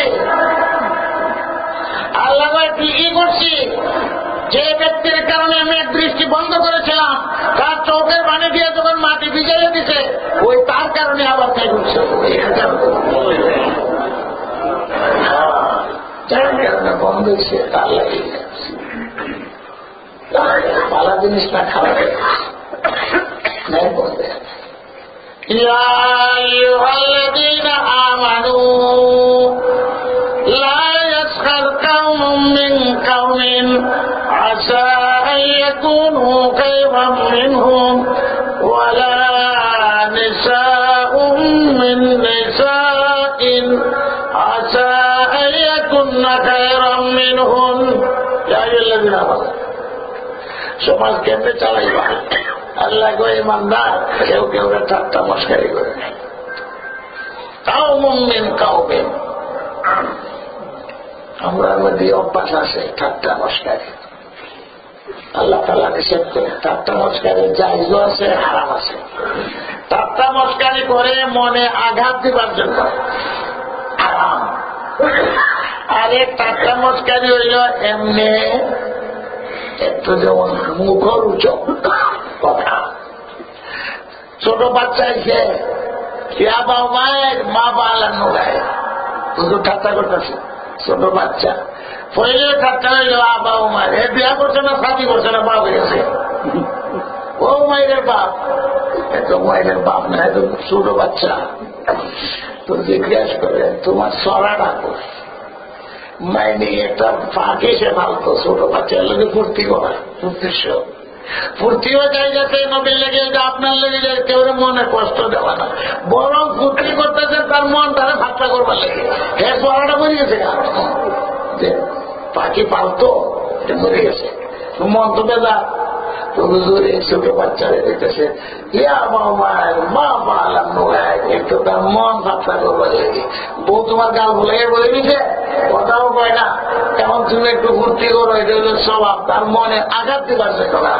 আল্লাহ ঠিকই করছি, যে ব্যক্তির কারণে আমি এক দৃষ্টি বন্ধ করেছিলাম, তার চোখের পানি দিয়ে যখন মাটি ভিজাইয়ে দিছে, ওই তার কারণে আবার তাই করছে, যার কারণে বন্ধ হয়েছে তার লাগিয়ে ভালো জিনিস না খারাপ নাই বন্ধ। يا أيها الذين آمنوا لا يسخر قوم من قوم عسى أن يكونوا خيرا منهم ولا نساء من نساء عسى أن يكن خيرا منهم يا أيها الذين آمنوا সমাজ কেমনে চালাইবা? আল্লাহ গো ইমানদার, কেউ কেউ ঠাট্টা মস্কারি করে, কাউম মিন কাউমিন, আমরার মধ্যে অভ্যাস আছে ঠাট্টা মস্কারি। আল্লাহ তাআলা নিষেধ করে। ঠাট্টা মস্কারি জায়েজও আছে, হারাম আছে। ঠাট্টা মস্কারি করে মনে আঘাত দিবার জন্য হারাম। আরে ঠাট্টা মস্কারি হইল এমনি একটু যেমন মুখরোচক কথা। ছোট বাচ্চা এসে মায়ের মা বালানো গায়ে শুধু ঠাট্টা করতেছে। ছোট বাচ্চা পড়লে ঠাট্টা হইল আবা ও মায়ের, এ বিয়া করছে না শাদি করছে না, বাপ হয়েছে, ও মায়ের বাপ। এত মায়ের বাপ না, এত ছোট বাচ্চা। তো জিজ্ঞেস করে তোমার সরা ডাকো, মাইনি একটা ফাঁকে সে ভালতো। ছোট বাচ্চার লোকে ফুর্তি করা, ফুর্তিও যাই যাচ্ছে নবীর লেগে, আপনার লেগে যায়, কেউ মনে কষ্ট দেওয়া না, বরং ফুর্তি করতেছে তার মন তারা ঠাট্টা করবার লেগে। হ্যাঁ পড়াটা মরে গেছে, যে পাখি পালতো এটা মরে গেছে, মন তো বেদা। ছোট বাচ্চারা দেখতেছে মা পালাম একটু তার মন ঠাট্টা করবার লেগে। বউ তোমার গাল ভুলে বলে দিছে, কথাও কয় না, এখন তুমি একটু ফুর্তি করো, এটা হলো স্বভাব। তার মনে আঘাত দিবার জন্য না।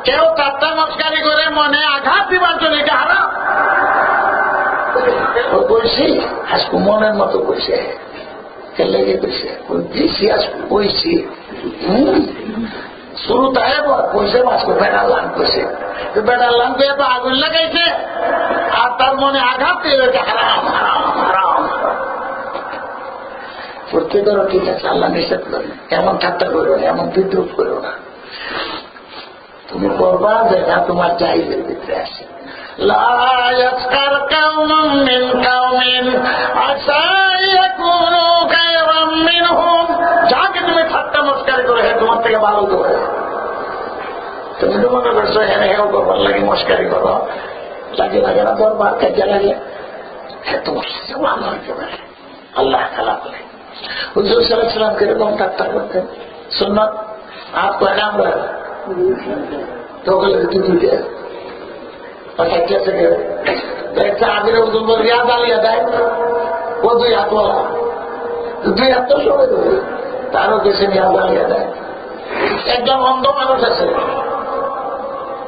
কেউ ঠাট্টা মস্কারি করে মনে আঘাত দিবার জন্য, এটা হারাম। কইছি আজকে মনের মতো কইছে, লেগে কইছে দিছি আজকে কইছি। শুরু তাই কইছে মাসকে বেটার লান কইছে, বেটার লান কে তো আগুন লাগাইছে, আর তার মনে আঘাত দিয়ে হারাম হারাম হারাম। ফুর্তি করো ঠিক আছে, আল্লাহ নিষেধ করে, এমন ঠাট্টা করো না, এমন বিদ্রুপ করো না। তুমি করবা যেটা তোমার জায়েজের ভিতরে আছে। লা ইয়াসখার কাওমুম মিন কাওমিন আসা ইয়াকুনু খায়রাম মিনহুম। যাকে তুমি ঠাট্টা মস্কারি করো, হ্যাঁ তোমার থেকে ভালো হতে পারে। তুমি তো মনে করছো হ্যাঁ হেও করবার লাগে মস্কারি করো, লাগে লাগে না দরবার কাজে লাগে, হ্যাঁ তোমার সাথে ভালো হতে পারে। আল্লাহ তাআলা বলে হুজুর সাল্লাল্লাহু আলাইহি ওয়াসাল্লাম কিরকম ঠাট্টা করতেন। সুন্নাত হাত পায় আমরা তখন দুইটা একটা আগের ওজন বলে ইয়াদ আলিয়া দেয়, ও দুই হাত বলা, দুই হাত তো সবাই দেবে, তারও দেশে ইয়াদ আলিয়া দেয়। একজন অন্ধ মানুষ আছে,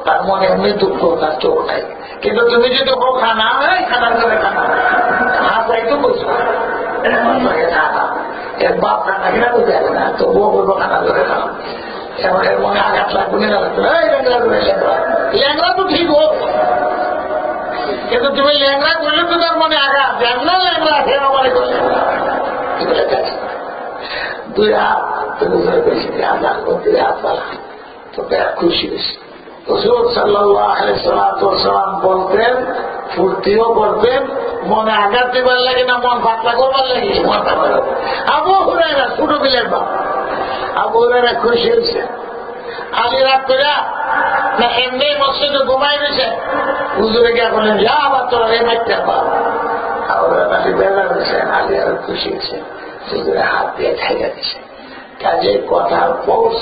তার মনে এমনি দুঃখ, তার চোখ নাই, কিন্তু তুমি যদি ও খানা খানা করে খানা হাত একটু বলছো খানা, এর বাপ খানা কিনা বুঝতে হবে না, তো বউ বলবো খানা করে খাও। এবার এর মনে আঘাত লাগবে না, ল্যাংরা তো ঠিক হোক, কিন্তু তুমি ল্যাংরা করলে তো তার মনে আঘাত, ল্যাংরা ল্যাংরা সে আমারে করলে দুই হাত তুমি বেশি আঘাত করতে হাত পালা, তো খুশি বেশি। রাসূল সাল্লাল্লাহু আলাইহি ওয়াসাল্লাম বলতেন, ফুর্তিও করতেন, মনে আঘাত দিবার লাগে না, মন পাতলা করবার লাগে। আবু হুরায়রা ছোট বিলের বাপ, আবু হুরায়রা খুশি হয়েছে। আলী রাত করে না এমনি মসজিদে ঘুমাই দিয়েছে, হুজুরে গিয়ে বললেন যা আবার তোরা এই মাইটা পাও। আলী বেড়া হয়েছে, আলী আর খুশি হয়েছে, হুজুরে হাত দিয়ে খাইয়া দিছে। কাজে কথার পৌঁছ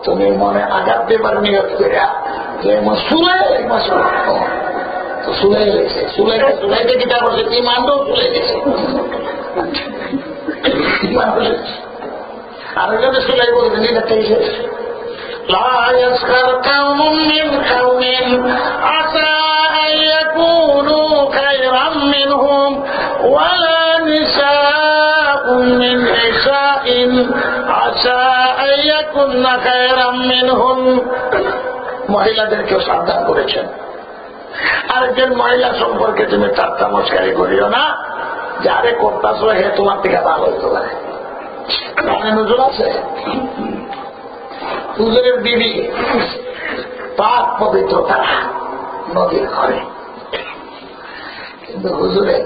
তুমি মনে আঘাত দেবার নিয়ত করিয়া যে সুলাই তো সুলাই গেছে, সুলাইতে কিটা বলছে ইমানটাও চলে গেছে, আর যদি সুলাই বলছে এটা থেকে শেষ। لا يسخر قوم من قوم عسى أن يكونوا خيرا منهم ولا نساء من نساء عسى أن يكن خيرا منهم। মহিলাদেরকেও সাবধান করেছেন, আরেকজন মহিলা সম্পর্কে তুমি ঠাট্টা মস্কারি করিও না, যারে করতেছ হে তোমার থেকে ভালো হইতে পারে। নজর আছে হুজুরের বিবি পাক পবিত্র তারা নদীর ঘরে, কিন্তু হুজুরের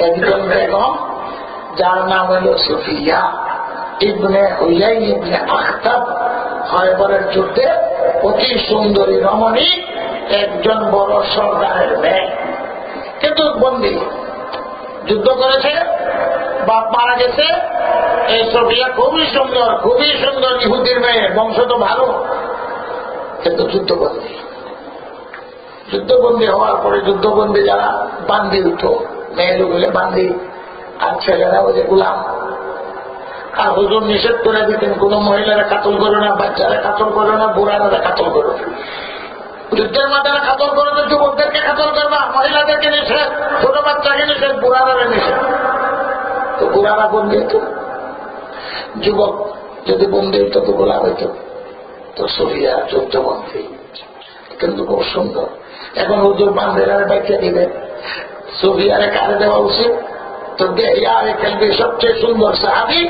একজন বেগম যার নাম হইল সুফিয়া ইবনে হুয়াই ইবনে আখতাব, খয়বরের যুদ্ধে অতি সুন্দরী রমণী, একজন বড় সর্দারের মেয়ে, কিন্তু বন্দী, যুদ্ধ করেছে, বাপ মারা গেছে। এই সুফিয়া খুবই সুন্দর ইহুদির মেয়ে, বংশ তো ভালো, কিন্তু যুদ্ধবন্দী হওয়ার পরে যুদ্ধবন্দী যারা বান্দি উঠো, মেয়ে লোকগুলো বান্দি, আর ছেলেরা ওই যে গুলাম। আর হুজুর নিষেধ করে দিতেন কোন মহিলারা কাতল করো না, বাচ্চারা কাতল করো না, বুড়ারা কাতল করো না। যুদ্ধের মাথায় কাতল করো তো যুবকদেরকে কাতল করবা, মহিলাদেরকে নিষেধ, ছোট বাচ্চাকে নিষেধ, বুড়ারা নিষেধ। তো বুড়ারা বন্দী হইতো, যুবক যদি বন্দী হইতো তো গোলাম হইত। তো সুফিয়া যুদ্ধবন্দী, কিন্তু খুব সুন্দর। এখন হুজুর বান্ধেরা ব্যাখ্যা দিবেন সুফিয়ারে কারে দেওয়া উচিত। তো দেয়ারে খেলবে সবচেয়ে সুন্দর সাহাবি,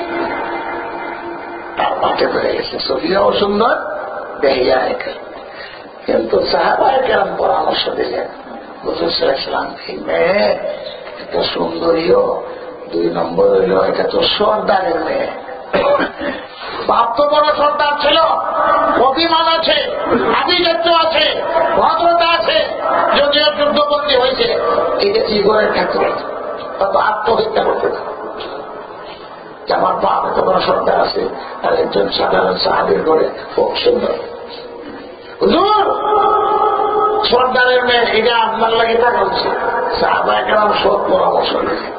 তার মাঠে ধরে গেছে। সুফিয়াও সুন্দর, দেয়ারে খেল, কিন্তু সাহাবায়ে কেরাম পরামর্শ দিলেন হুজুর সাল্লাল্লাহু আলাইহি ওয়াসাল্লাম, এই মেয়ে এত সুন্দরীও, 2 নম্বর হইল এটা তো সর্দারের মেয়ে। বাপ তো বড় সর্দার ছিল, অভিমান আছে, আভিজাত্য আছে, ভদ্রতা আছে, যদিও যুদ্ধবন্দী হয়েছে, এটা জীবনের ক্ষেত্রে তত আত্মহত্যা করতে না। আমার বাপ এত বড় সর্দার আছে, আর একজন সাধারণ সাহাবীর ঘরে খুব সুন্দর। হুজুর সর্দারের মেয়ে, এটা আপনার লাগে থাকা উচিত। সাহাবায়ে কেরাম সব পরামর্শ দিলেন,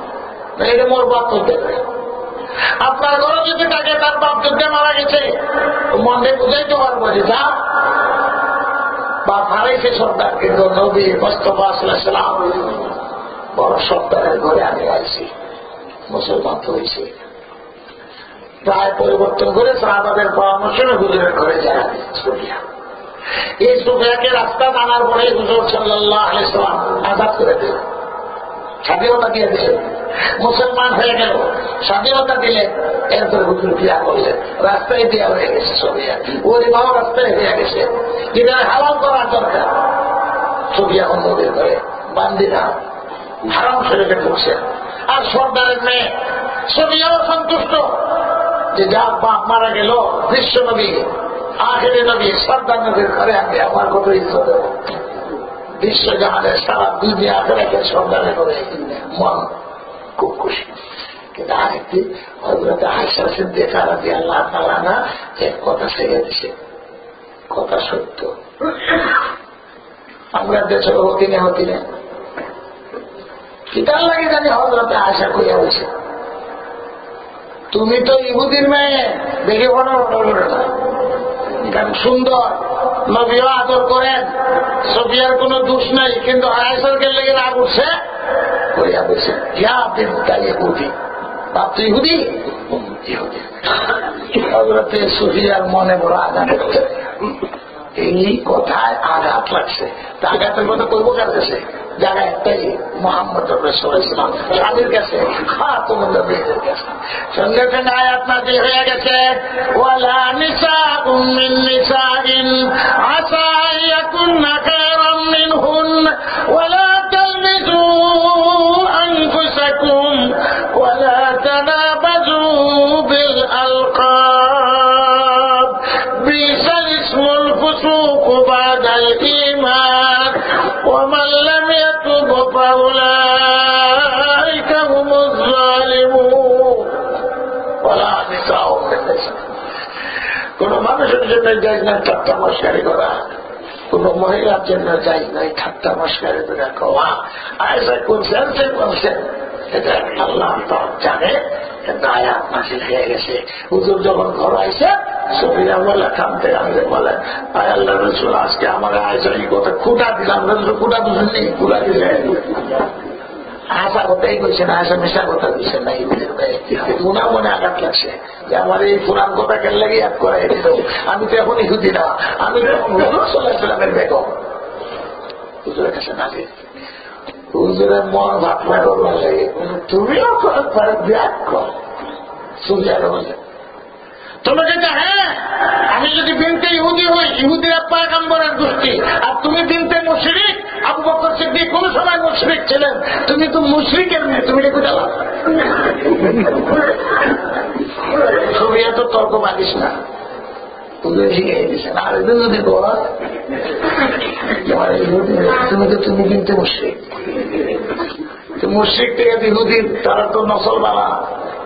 এটা মোর বাপ তো দেবে। আপনার ঘরে যদি থাকে তার বাপ যুদ্ধে মারা গেছে, মনে বুঝাইতে পারবো যে যা বাপ হারাইছে সর্দার, কিন্তু নবী মুস্তাফা সাল্লাল্লাহু আলাইহি ওয়াসাল্লাম বড় সর্দারের ঘরে আমি আইছি, মুসলমান তো হয়েছি। প্রায় পরিবর্তন করে সাহাবাদের পরামর্শ হুজুরের ঘরে যায় সুফিয়া। এই সুফিয়াকে রাস্তা জানার পরে হুজুর সাল্লাল্লাহু আলাইহি ওয়াসাল্লাম আজাদ করে দিল, স্বাধীনতা দিয়ে দিলেন, মুসলমান হয়ে গেল। স্বাধীনতা দিলেন, এরপরে হুজুর বিয়া করলেন, রাস্তায় দেওয়া হয়ে গেছে সুফিয়া, ওর বাবা রাস্তায় হয়ে গেছে। যেটা হালাল করার দরকার, সুফিয়া নদীর ঘরে বান্দিরা হারাম শরীরে পড়ছে। আর সর্দারের মেয়ে সুফিয়াও সন্তুষ্ট যে যা বাপ মারা গেল, বিশ্ব নবী আখেরি নবী সর্দার নবীর ঘরে আমি আমার কত ইজ্জত দেব, বিশ্ব জাহানের সারা দুনিয়া আখেরাতে সর্দারের ঘরে মন খুব খুশি। কিন্তু আরেকটি হযরত আয়েশা সিদ্দিকা রাদিয়াল্লাহু তাআলা না এক কথা ছেড়ে দিছে, কথা সত্য। আমরা দেশের হতিনে কিতার লাগে জানি হযরত আয়েশা কইয়া বলছে, তুমি তো ইহুদির মেয়ে, দেখে বড় না, কারণ সুন্দর, নবীও আদর করেন, সুফিয়ার কোন দোষ নাই, কিন্তু আয়েশাকে লেগে রাগ উঠছে, কইয়া বলছে ইয়া বিনতা ইহুদি, বাপ তো ইহুদি। হযরত সুফিয়ার মনে বড় আঘাত হচ্ছে, এই কথায় আঘাত লাগছে। আঘাতের কথা করবো কার কাছে? জায়গা একটাই, মুহাম্মদ রাসূলুল্লাহ সাল্লাল্লাহু আলাইহি ওয়াসাল্লাম স্বামীর কাছে, খাতুনুন নবীদের কাছে। সঙ্গে সঙ্গে আয়াত নাযিল হয়ে গেছে, ওয়ালা নিসাউম মিন নিসাইন আসা ইয়াকুননা খায়রাম মিনহুন ওয়ালা তালমিজু আনফুসাকুম ওয়ালা তানাবাজু বিল আলকাব বিসাল ইসমুল ফুসুক বাদাল ঈমান ومن لم يتب فأولئك هم الظالمون ولا نساء من نساء। কোন মানুষের জন্য জায়েজ নাই ঠাট্টা মশকারি করা, কোন মহিলার জন্য জায়েজ নাই ঠাট্টা মশকারি করে কওয়া। আয়েশা কোন সেন্সে বলছেন এটা আল্লাহ তাআলা জানে, কিন্তু আয়াত নাযিল হয়ে গেছে। হুজুর যখন ঘর আইছে, সুফিয়া বলে কাঁদতে কাঁদতে বলেন, আয় আল্লাহর রাসূল, আজকে আমার আয়েশা এই কথা খুঁটা দিলাম, খুঁটা দুজন নেই, খুঁটা দিলে আশা কথাই কইছেন, আশা মিশা কথা দিচ্ছেন না। মনে মনে আঘাত লাগছে যে আমার এই পুরান কথা কেন লাগে ইয়াদ করা দিত, আমি তো এখন ইহুদি না, আমি তো রাসূলুল্লাহ সাল্লাল্লাহু আলাইহি ওয়াসাল্লামের বেগম। হুজুরের কাছে না দিয়ে হুজুরের মন ভাবনা করবার লাগে তুমিও ব্যাগ কর সুবিধা বলে তোমাকে হ্যাঁ আমি যদি বিনতে ইহুদি হই ইহুদিরা পয়গম্বরের গোষ্ঠী আর তুমি বিনতে মুশরিক আবু বকর সিদ্দিক কোন সময় মুশরিক ছিলেন তুমি তো মুশরিকের মেয়ে তুমি কি বুঝালা ছবি এত তর্ক বাঁধিস না তুমি শিখিয়ে দিচ্ছেন আর একদিন যদি বলা তুমি তো তুমি বিনতে মুশরিক মুশরিক থেকে ইহুদি তারা তো নসলবালা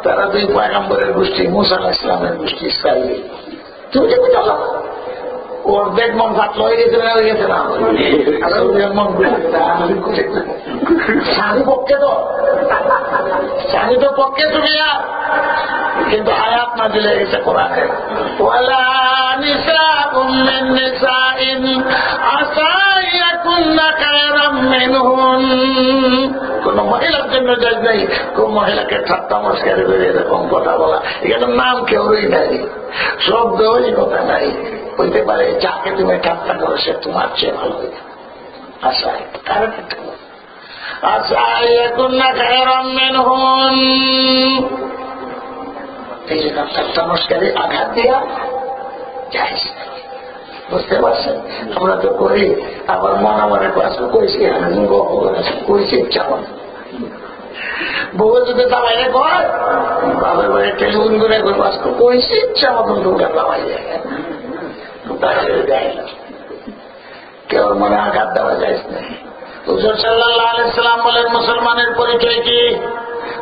তারা দুই পয়গম্বরের গোষ্ঠী মুসা আলাইহিস সালামের গোষ্ঠী ইসরায়েলি তুমি কি বুঝালা অর্ধেক মন ফাটলো হয়ে গেছে না হয়ে গেছে না মন স্বামী পক্ষে তো স্বামী তো পক্ষে তুমি কিন্তু আয়াত না দিলে গেছে কোরআনে ওয়ালা নিসাউম মিন নিসাইন আসা ইয়াকুননা খায়রাম মিনহুন কোন মহিলার জন্য যাই নাই কোন মহিলাকে ঠাট্টা মস্কারি করে এরকম কথা বলা এখানে নাম কেউই নাই শব্দ ওই কথা নাই হইতে পারে যাকে তুমি ঠাট্টা করো সে তোমার চেয়ে ভালো হইবে আশা কারণ আশা ইয়াকুননা খায়রাম মিনহুন এই জন্য ঠাট্টা মস্কারি আঘাত দিয়া যাইস বুঝতে পারছেন আমরা তো করি আবার মনে মনে আসবো কইছি কইছি ইচ্ছা করে বউ যদি দাবাইলে কর বাবার বাড়ি টেলিফোন করে আসবো কইছি ইচ্ছা মতন তোমরা দাবাই যায় কেউ মনে আঘাত দেওয়া যায় না হুজুর সাল্লাল্লাহু আলাইহি সাল্লাম বলেন মুসলমানের পরিচয় কি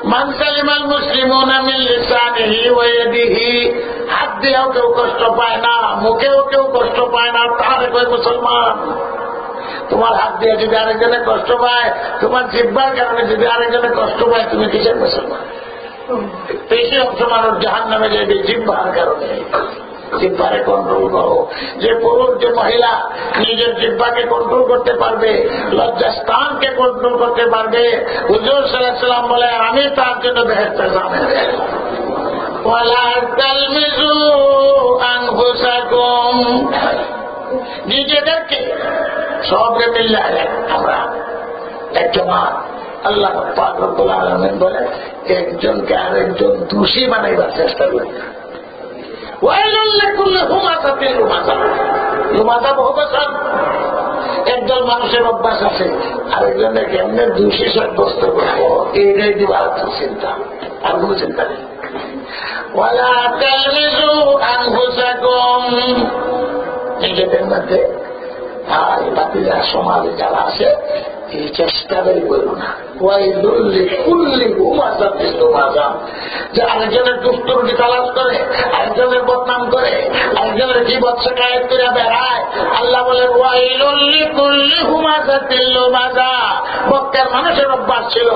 মান সালিমাল মুসলিমুনা মিন লিসানিহি ওয়া ইয়াদিহি হাত দিয়েও কেউ কষ্ট পায় না মুখেও কেউ কষ্ট পায় না তাহলে কই মুসলমান তোমার হাত দিয়ে যদি আরেকজনে কষ্ট পায় তোমার জিহ্বার কারণে যদি আরেকজনে কষ্ট পায় তুমি কিসের মুসলমান বেশি অংশ মানুষ জাহান্নামে যাবে জিহ্বার কারণে জিহ্বারে কন্ট্রোল করো যে পুরুষ যে মহিলা নিজের জিহ্বাকে কন্ট্রোল করতে পারবে লজ্জাস্থানকে কন্ট্রোল করতে পারবে হুজুর সাল্লাল্লাহু আলাইহি ওয়াসাল্লাম বলে আমি তার জন্য বেহেশতে যাবেন ওয়ালা তালমিজু আনফুসাকুম নিজেদেরকে সবরে মিল্লা আমরা একটা মা আল্লাহ পাক রব্বুল আলামিন বলে একজনকে আরেকজন দোষী বানাইবার চেষ্টা করি একদল মানুষের অভ্যাস আছে আরেকজনের কেমনে দোষী সাব্যস্ত করবো এইটাই দিবার চিন্তা আর কোন চিন্তা নেই নিজেদের মধ্যে আর বাকি যারা সমাজে যারা আছে এই চেষ্টাটাই করবো না যে আরেকজনের দুষ্টুটি তালাশ করে আরেকজনের বদনাম করে আরেকজনের কি বৎসে কায়েদ করে বেড়ায় আল্লাহ বলে বক্তার মানুষের অভ্যাস ছিল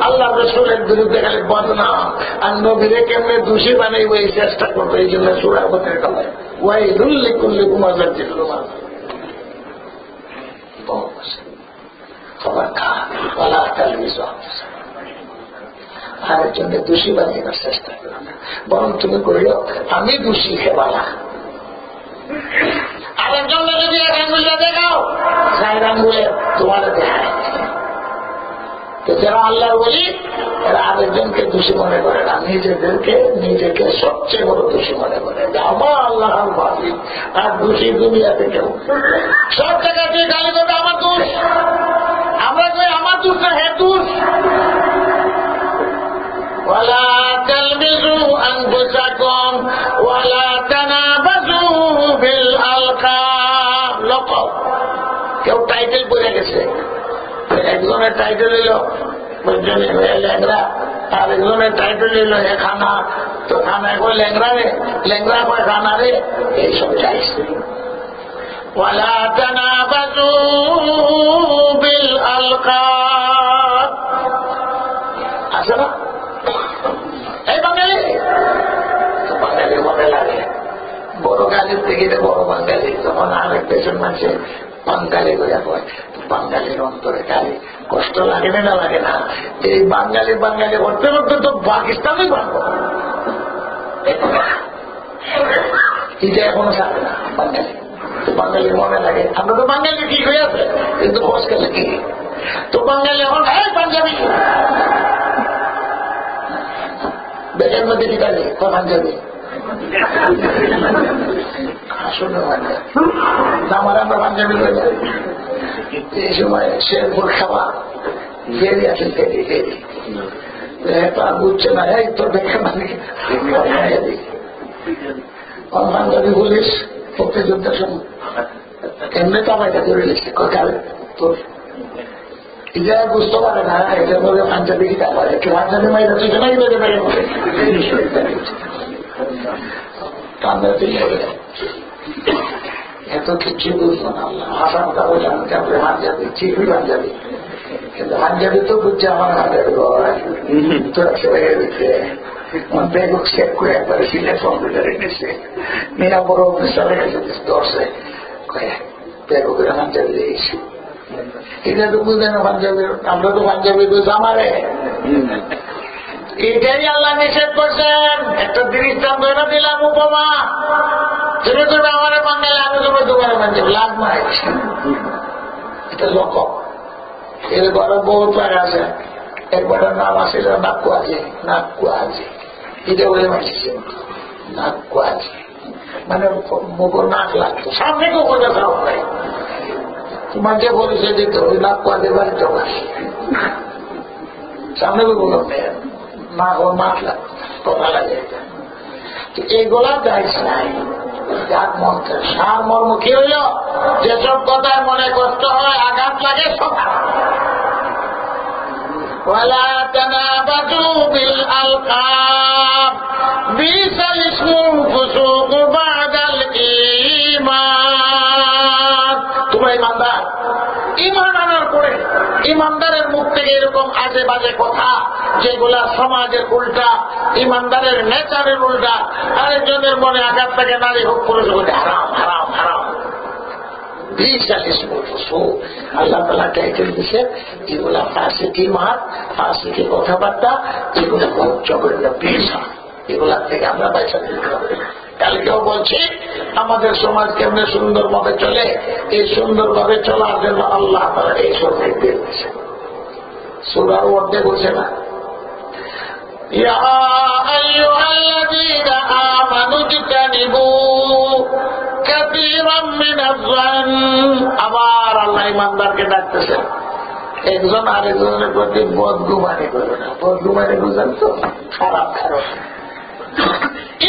আল্লাহ রসুলের বিরুদ্ধে খালি বদনাম আর নবীরে কেমনে দোষী বানাইব এই চেষ্টা করবে এই জন্য সুরার বতের কালায় ওয়াইলুল্লি কুল্লি হুমাজা দিল্লু মাজা খবর আরেকজনকে দোষী বানিয়ে চেষ্টা করো না বরং তুমি করিল আমি দোষী খেবালা আরেকজনকে যদি এক আঙ্গুলে দেখাও চার আঙ্গুলে তোমার দেখায় যারা আল্লাহ বলি এরা আরেকজনকে দোষী মনে করে না নিজেকে সবচেয়ে বড় দোষী মনে করে আমার আল্লাহ ভাবি আর দোষী দুনিয়াতে কেউ সব জায়গায় তুই গালি করবে আমার দোষ আমরা কই আমার দোষ না হে দোষ ওয়ালা তালমিজু আনফুসাকুম ওয়ালা তানাবাজু বিল আলকাব লকব কেউ টাইটেল পড়ে গেছে একজনের টাইটেল এলো ল্যাংরা আর একজনের টাইটেল এলো হে খানা তো খানায় কয় ল্যাংরা রে ল্যাংরা কয় খানা রে এইসব চাইছে ওয়ালা তানাবাজু বিল আলকাব আছে না এই বাঙালি বাঙালি মনে লাগে বড় গালির থেকে বড় বাঙালি যখন আরেক দেশের মানুষের বাঙালি করে কয় বাঙালির অন্তরে গালি কষ্ট লাগে না লাগে না এই বাঙালি করতে করতে তো পাকিস্তানই পারবো এটা এখনো থাকে না বাঙালি বাঙালি মনে লাগে, আমরা তো বাঙালি ঠিক হয়ে আছে, কিন্তু খোঁজ গেলে কি তো বাঙালি এখন হ্যাঁ পাঞ্জাবি বেগের মধ্যে কি থাকে পাঞ্জাবি শুনে আমার আমরা পাঞ্জাবি হয়ে যাই। এই সময় শেরপুর খাওয়া ফেরি আছে, ফেরি ফেরি বুঝছে না, এই তো দেখে মানে পাঞ্জাবি পুলিশ মুক্তিযুদ্ধের সময় এমনি তো আমাকে ধরে লিখছে কালে তোর এটা বুঝতে পারে না, এটা বলে পাঞ্জাবি কিটা পারে কি পাঞ্জাবি মাইরা তুই না কি বেড়ে বলে এত কিছু বুঝবো না। হাসান কাবো জানতে আপনি পাঞ্জাবি ঠিকই পাঞ্জাবি, কিন্তু পাঞ্জাবি তো বুঝছে আমার হাতের তোরা সবাই দিচ্ছে বেগুক চেক করে একবারে সিলেট কম্পিউটারে নিচ্ছে মিনা বড় অফিসারের কাছে ধরছে বেগুকের পাঞ্জাবি দিয়েছে। এটা তো বুঝে না পাঞ্জাবি, আমরা তো পাঞ্জাবি বুঝ আমারে এটাই আল্লাহ নিষেধ করছেন। একটা দৃষ্টান্ত দিলাম উপমা, তুমি তুমি আমার বাঙালি আমি তুমি তোমার পাঞ্জাবি লাভ নাই, এটা লোক এর ঘরে বহুত পার আছে। একবার নাম আছে নাক্কু আছে, নাক্কু আছে, এটা বলে মানছে নাক্কু আছে মানে মুখর নাক লাগতো, সামনে কুকুর দেখা হয় তোমার যে বলেছে যে ওই নাক্কু আছে বাড়িতে সামনে কুকুর না ওর মাছ লাগতো কথা লাগে। এগুলা দায়িত্ব নাই, যার মন্ত্র সার মর্ম কি হইল, যেসব কথায় মনে কষ্ট হয় আঘাত লাগে সব ولا تنابزوا بالألقاب بئس الاسم الفسوق بعد الإيمان। তোমরা ইমানদার, ইমান আনার পরে ইমানদারের মুখ থেকে এরকম আজে বাজে কথা যেগুলা সমাজের উল্টা, ইমানদারের নেচারের উল্টা, আরেকজনের মনে আঘাত থাকে, নারী হোক পুরুষ হোক, হারাম হারাম হারাম। আল্লাহ তাআলা টাইটেল দিচ্ছে এগুলা ফাসিকি মাত, ফাসিকি কথাবার্তা, এগুলো জগরের বিষা, এগুলার থেকে আমরা পয়সা দিতে হবে। কালকেও বলছি আমাদের সমাজ কেমনে সুন্দরভাবে চলে, এই সুন্দরভাবে চলার জন্য আল্লাহ তাআলা এই সব নির্দেশ দিয়েছে। সূরার মধ্যে বলছে না ইয়া আইয়ুহাল্লাযীনা আমানু ইজতানিবু কাসীরাম মিনাজ-যন। আবার আল্লাহ ইমানদারকে ডাকতেছেন, একজন আরেকজনের প্রতি বদগুমানি করবে না। বদগুমানি বুঝেন তো, খারাপ খারাপ।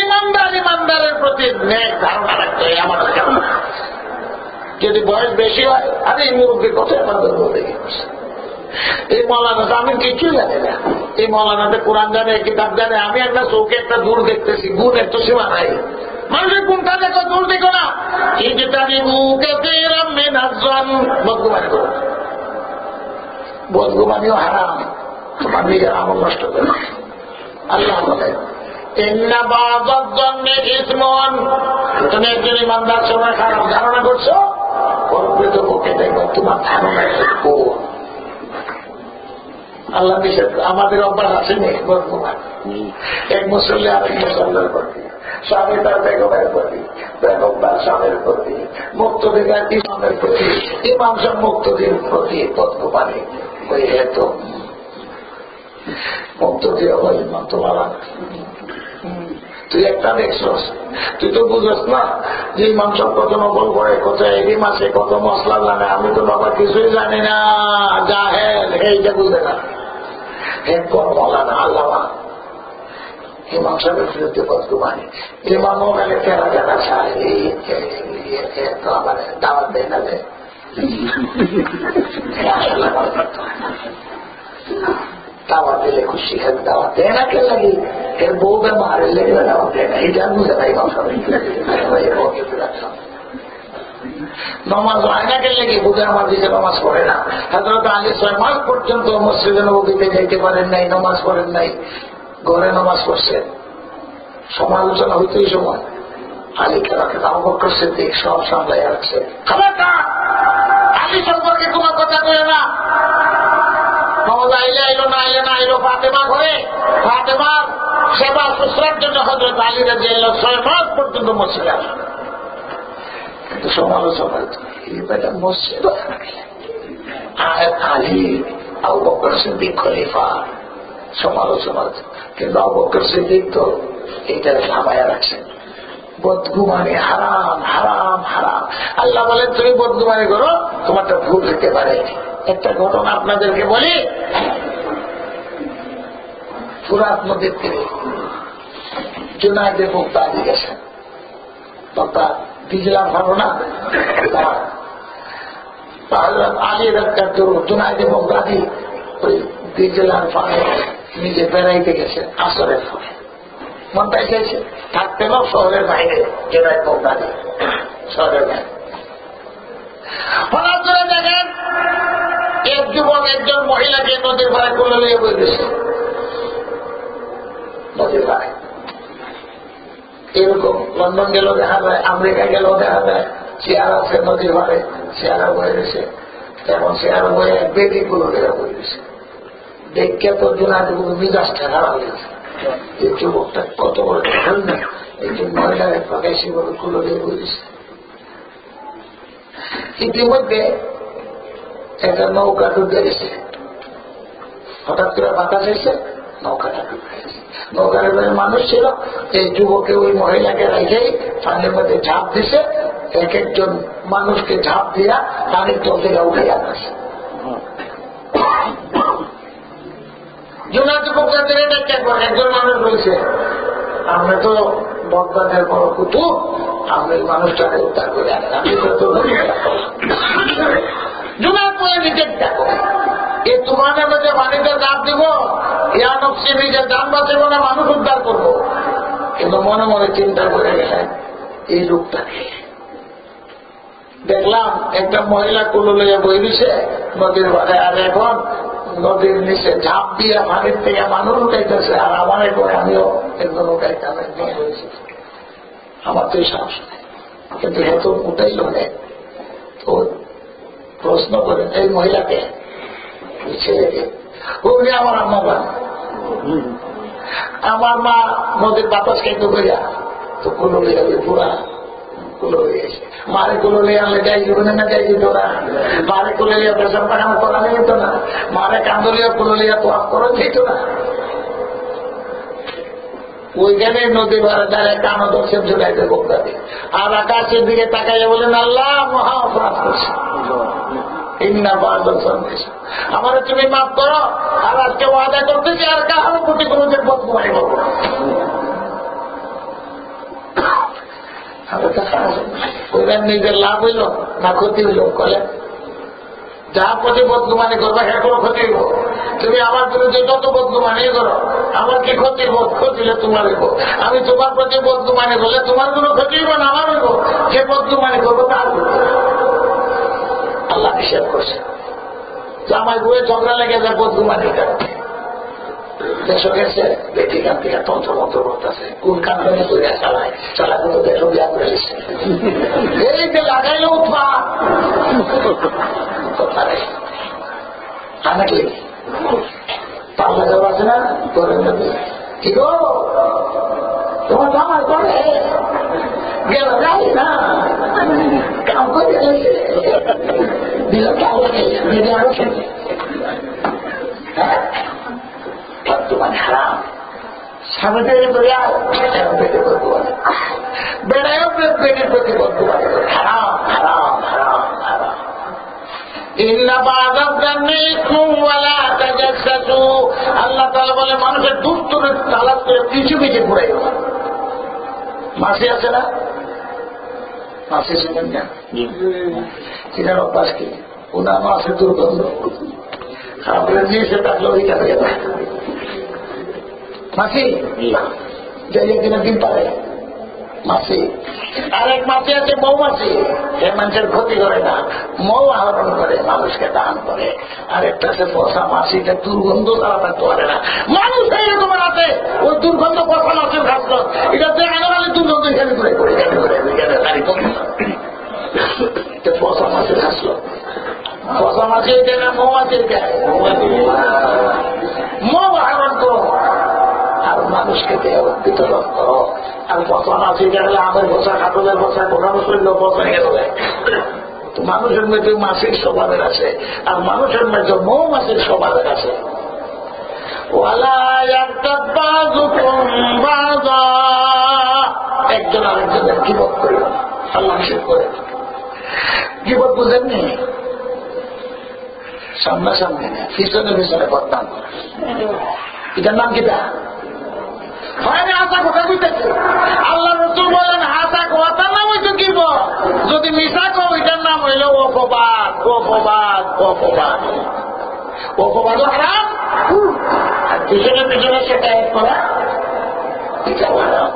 ইমানদার ইমানদারের প্রতি নেক ধারণা রাখতে হয়। আমার যদি বয়স বেশি হয়, আরে এই মুরব্বীর কথা আমাদের বলতে গেছে, এই মৌলানাতে আমি কিছুই জানি না, এই মৌলানাতে কোরআন জানে, কিতাব জানে, আমি একটা চোখে একটা দূর দেখতেছি, গুণের তো সীমা নাই। মানুষের কোনটা দেখো দূর দেখো না, এই যেটা বদগুমানি করো, বদগুমানিও হারাম, তোমার নিজের আমল নষ্ট করে। আল্লাহ বলে তুমি একজন ইমানদার সময় খারাপ ধারণা করছো, প্রকৃত পক্ষে দেখো তোমার ধারণা আল্লাহ নিষেধ। আমাদের অভ্যাস আসেনি বদগুমান, এক মুসল্লি আরেক মুসল্লার প্রতি, স্বামী তার বেগমের প্রতি, বেগম তার স্বামীর প্রতি, মুক্তদিগার ইমামের প্রতি, ইমাম সব মুক্তদির প্রতি বদগুমানি। ওই হেতু মুক্তদিও ইমাম তোমার তুই একটা দেখছস, তুই তো বুঝস না যে ইমাম সব কত নকল করে, কোথায় এই মাসে কত মশলা জানে, আমি তো বাবা কিছুই জানি না, জাহেল, এইটা বুঝে না। এরপর বলা না আল্লাহ ইমাম সাহেবের বিরুদ্ধে বদগুমানি, ইমামও গেলে তেরা জানা চায়, তো আমার দাওয়াত দেয় না, দাওয়াত দিলে খুশি খেলে দাওয়াত দেয় না, কে লাগে এর বউ বেমার লেগে দাওয়াত দেয় না, এটা বুঝে না ইমাম সাহেব। নমাজ হয় না কে লেগে বুঝে, আমার দিকে নমাজ পড়ে না। হযরত আলী 6 মাস পর্যন্ত মসজিদে নববীতে যাইতে পারেন নাই, নমাজ পড়েন নাই, ঘরে নমাজ পড়ছেন। সমালোচনা হইতেই সময় আলীকে রাখেন, আবু বকর সিদ্দিক সব সামলাই রাখছে। আলী সম্পর্কে তোমার কথা কয়ে না, নমাজ আইলে আইলো, না আইলে না আইলো, ফাতেমা ঘরে, ফাতেমার সেবা শুশ্রার জন্য হযরত আলী রাদিয়াল্লাহু 6 মাস পর্যন্ত মসজিদে আসেন। কিন্তু সমালোচনা এটা মসজিদ আলী আবু বকর সিদ্দিক খলিফা সমালোচনা, কিন্তু আবু বকর সিদ্দিক তো এইটা থামায়া রাখছেন। বদগুমানি হারাম হারাম হারাম। আল্লাহ বলে তুমি বদগুমানি করো, তোমারটা ভুল হতে পারে। একটা ঘটনা আপনাদেরকে বলি, ফুরাত নদীর তীরে জুনায়েদ মুক্তাদি গেছেন। বক্তা দিজলাম ভালো না, আলীর একটা জুনায়েদ মুক্তাদি ওই দিজলার পাড়ে নিজে বেড়াইতে গেছে আসরের ফলে। মনটাই চাইছে থাকতেন শহরের বাইরে, জুনায়েদ মুক্তাদি শহরের বাইরে। হঠাৎ করে দেখেন এক যুবক একজন মহিলাকে নদীর পাড়ে কোলে নিয়ে বই গেছে। নদীর পাড়ে এরকম লন্ডন গেলেও দেখা যায়, আমেরিকা গেলেও দেখা যায়, চেয়ার আছে নদীর পাড়ে, চেয়ারা বয়ে গেছে। এখন চেয়ার বয়ে বেদি গুলো বয়ে গেছে। দেখে তো জুনায়েদ মিজাজটা খারাপ হয়েছে। এই যুবকটা কত বড় দেখেন না, একজন মহিলার পাকাইছি বলে কুলো দিয়ে বয়ে গেছে। ইতিমধ্যে একটা নৌকা ডুবে গেছে। হঠাৎ করে বাতাস এসে নৌকাটা ডুবে গেছে। নৌকার মানুষ ছিল, এই যুবকে ওই মহিলাকে রেখেই পানির মধ্যে ঝাঁপ দিছে। এক একজন মানুষকে ঝাঁপ দিয়া পানির তল থেকে উঠে যাচ্ছে। জুনায়েদ মুক্তাদির এটা কে করে? একজন মানুষ বলছে, আমরা তো বক্তাদের বড় কুতুব, আমি মানুষটাকে উদ্ধার করে আনেন। আমি তো জুনায়েদ বলে নিজের দেখো, এই তোমার মধ্যে পানিতে ঝাঁপ দিব, ইয়া নকশি নিজের যান বাঁচব না, মানুষ উদ্ধার করবো। কিন্তু মনে মনে চিন্তা করে গেলেন এই লোকটাকে। দেখলাম একটা মহিলা কুলো লইয়া বই দিছে নদীর পাড়ে, আর এখন নদীর নিচে ঝাঁপ দিয়ে পানির থেকে মানুষ উঠাইতেছে, আর আমার করে আমিও একজন উঠাইতাম নিয়ে হয়েছি। আমার তো সাহস নেই, কিন্তু এত উঠাইল নেই। তো প্রশ্ন করেন এই মহিলাকে, ছেলেকে, উনি আমার আম্মা বান, আমার মা নদীর বাতাস খাইতে করিয়া তো কুলো লইয়া পুরা কুলো হয়ে গেছে। মারে কুলো লিয়ে আনলে যাই জীবনে না যাই যেত না, মারে কুলে লিয়া পেশাব পাখানা করানো যেত না, মারে কান্দলিয়া কুলো লিয়া তো করা যেত না। ওইখানে নদী ভাড়া দাঁড়ায় কানো দর্শন ঝুলাইতে বক্তাতে, আর আকাশের দিকে তাকাইয়া বলেন আল্লাহ মহা অপরাধ করছে, আমার তুমি মাফ করো। আর আজকে ওয়াদা করতেছি আর কাহারও কোটি কোনোদের বদগুমানি করবো না। নিজের লাভ হইল না ক্ষতি হইল? কলে যা প্রতি বদগুমানি করবো হ্যাঁ কোনো ক্ষতি হইব। তুমি আমার বিরুদ্ধে যত বদগুমানি করো, আমার কি ক্ষতি বোধ? ক্ষতি হলে তোমার হইব। আমি তোমার প্রতি বদগুমানি করলে তোমার কোনো ক্ষতি হইব না, আমার হইব। যে বদগুমানি করবো তার আল্লাহ নিষেধ করছে। তো আমার বইয়ে ঝগড়া লেগে যায় বদগুমানি কারণে। দেশও গেছে বেটি কান থেকে তন্ত্র মন্ত্র করতেছে, কোন কান্দনে করে চালায় চালা কিন্তু দেশ বিয়া করে দিচ্ছে। এই যে লাগাইলে উঠবা কোথায় নাকি পাল্লা যাওয়া আছে না করেন কি গো তোমার জামাই করে গেল যাই না কাম করে দিল দিলে আরো খেতে বর্তমান হারাম। স্বামী থেকে বেড়ায় পেটের প্রতি বর্তমান হারাম হারাম হারাম হারাম। আল্লাহ তাআলা বলে মানুষের দুষ্টরে তালাক করে পিছু পিছিয়ে ঘুরাই। মাসি আছে না? মাসি ছিলেন না, চিনার অভ্যাস কি? ওনার মাসের দুর্গন্ধ খারাপের নিয়ে সে থাকলে ওই কাছে মাসি যাই একদিনের দিন পারে মাসি। আরেক মাসি আছে মৌমাছি, সে মানুষের ক্ষতি করে না, মৌ আহরণ করে মানুষকে দান করে। আরেকটা আছে পচা মাসি, দুর্গন্ধ তারা থাকতে পারে না। মানুষ এইরকম আছে ওই দুর্গন্ধ পচা মাছের খাচ্ছিল, এটা যে আনালে দুর্গন্ধ এখানে করে করে পচা মাছের খাচ্ছিল। পচা মাছের দেয় না, মৌমাছির গায়ে মৌ আহরণ করো। আর মানুষকে বিতরণ করো। আর পচা মাছ এটা হলে আমের বসা, কাঠলের বসা, কোথাও শরীর পচা গেল। তো মানুষের মধ্যে মাছের স্বভাবের আছে, আর মানুষের মধ্যে মৌমাছির স্বভাবের আছে। একজন আরেকজনের গীবত করিল না, আল্লাহ নিষেধ করে। গীবত বুঝেননি? সামনাসামনি না, পিছনে পিছনে বদনাম করে। এটার নাম কিটা? হাসা কথা বুঝতেছে। আল্লাহ রাসূল বলেন হাসা কথার নাম হইতো গীবত, যদি মিশা কো এটার নাম হইল অপবাদ। অপবাদ অপবাদ অপবাদ হারাম, আর পিছনে পিছনে সেটা এক করা এটা হারাম।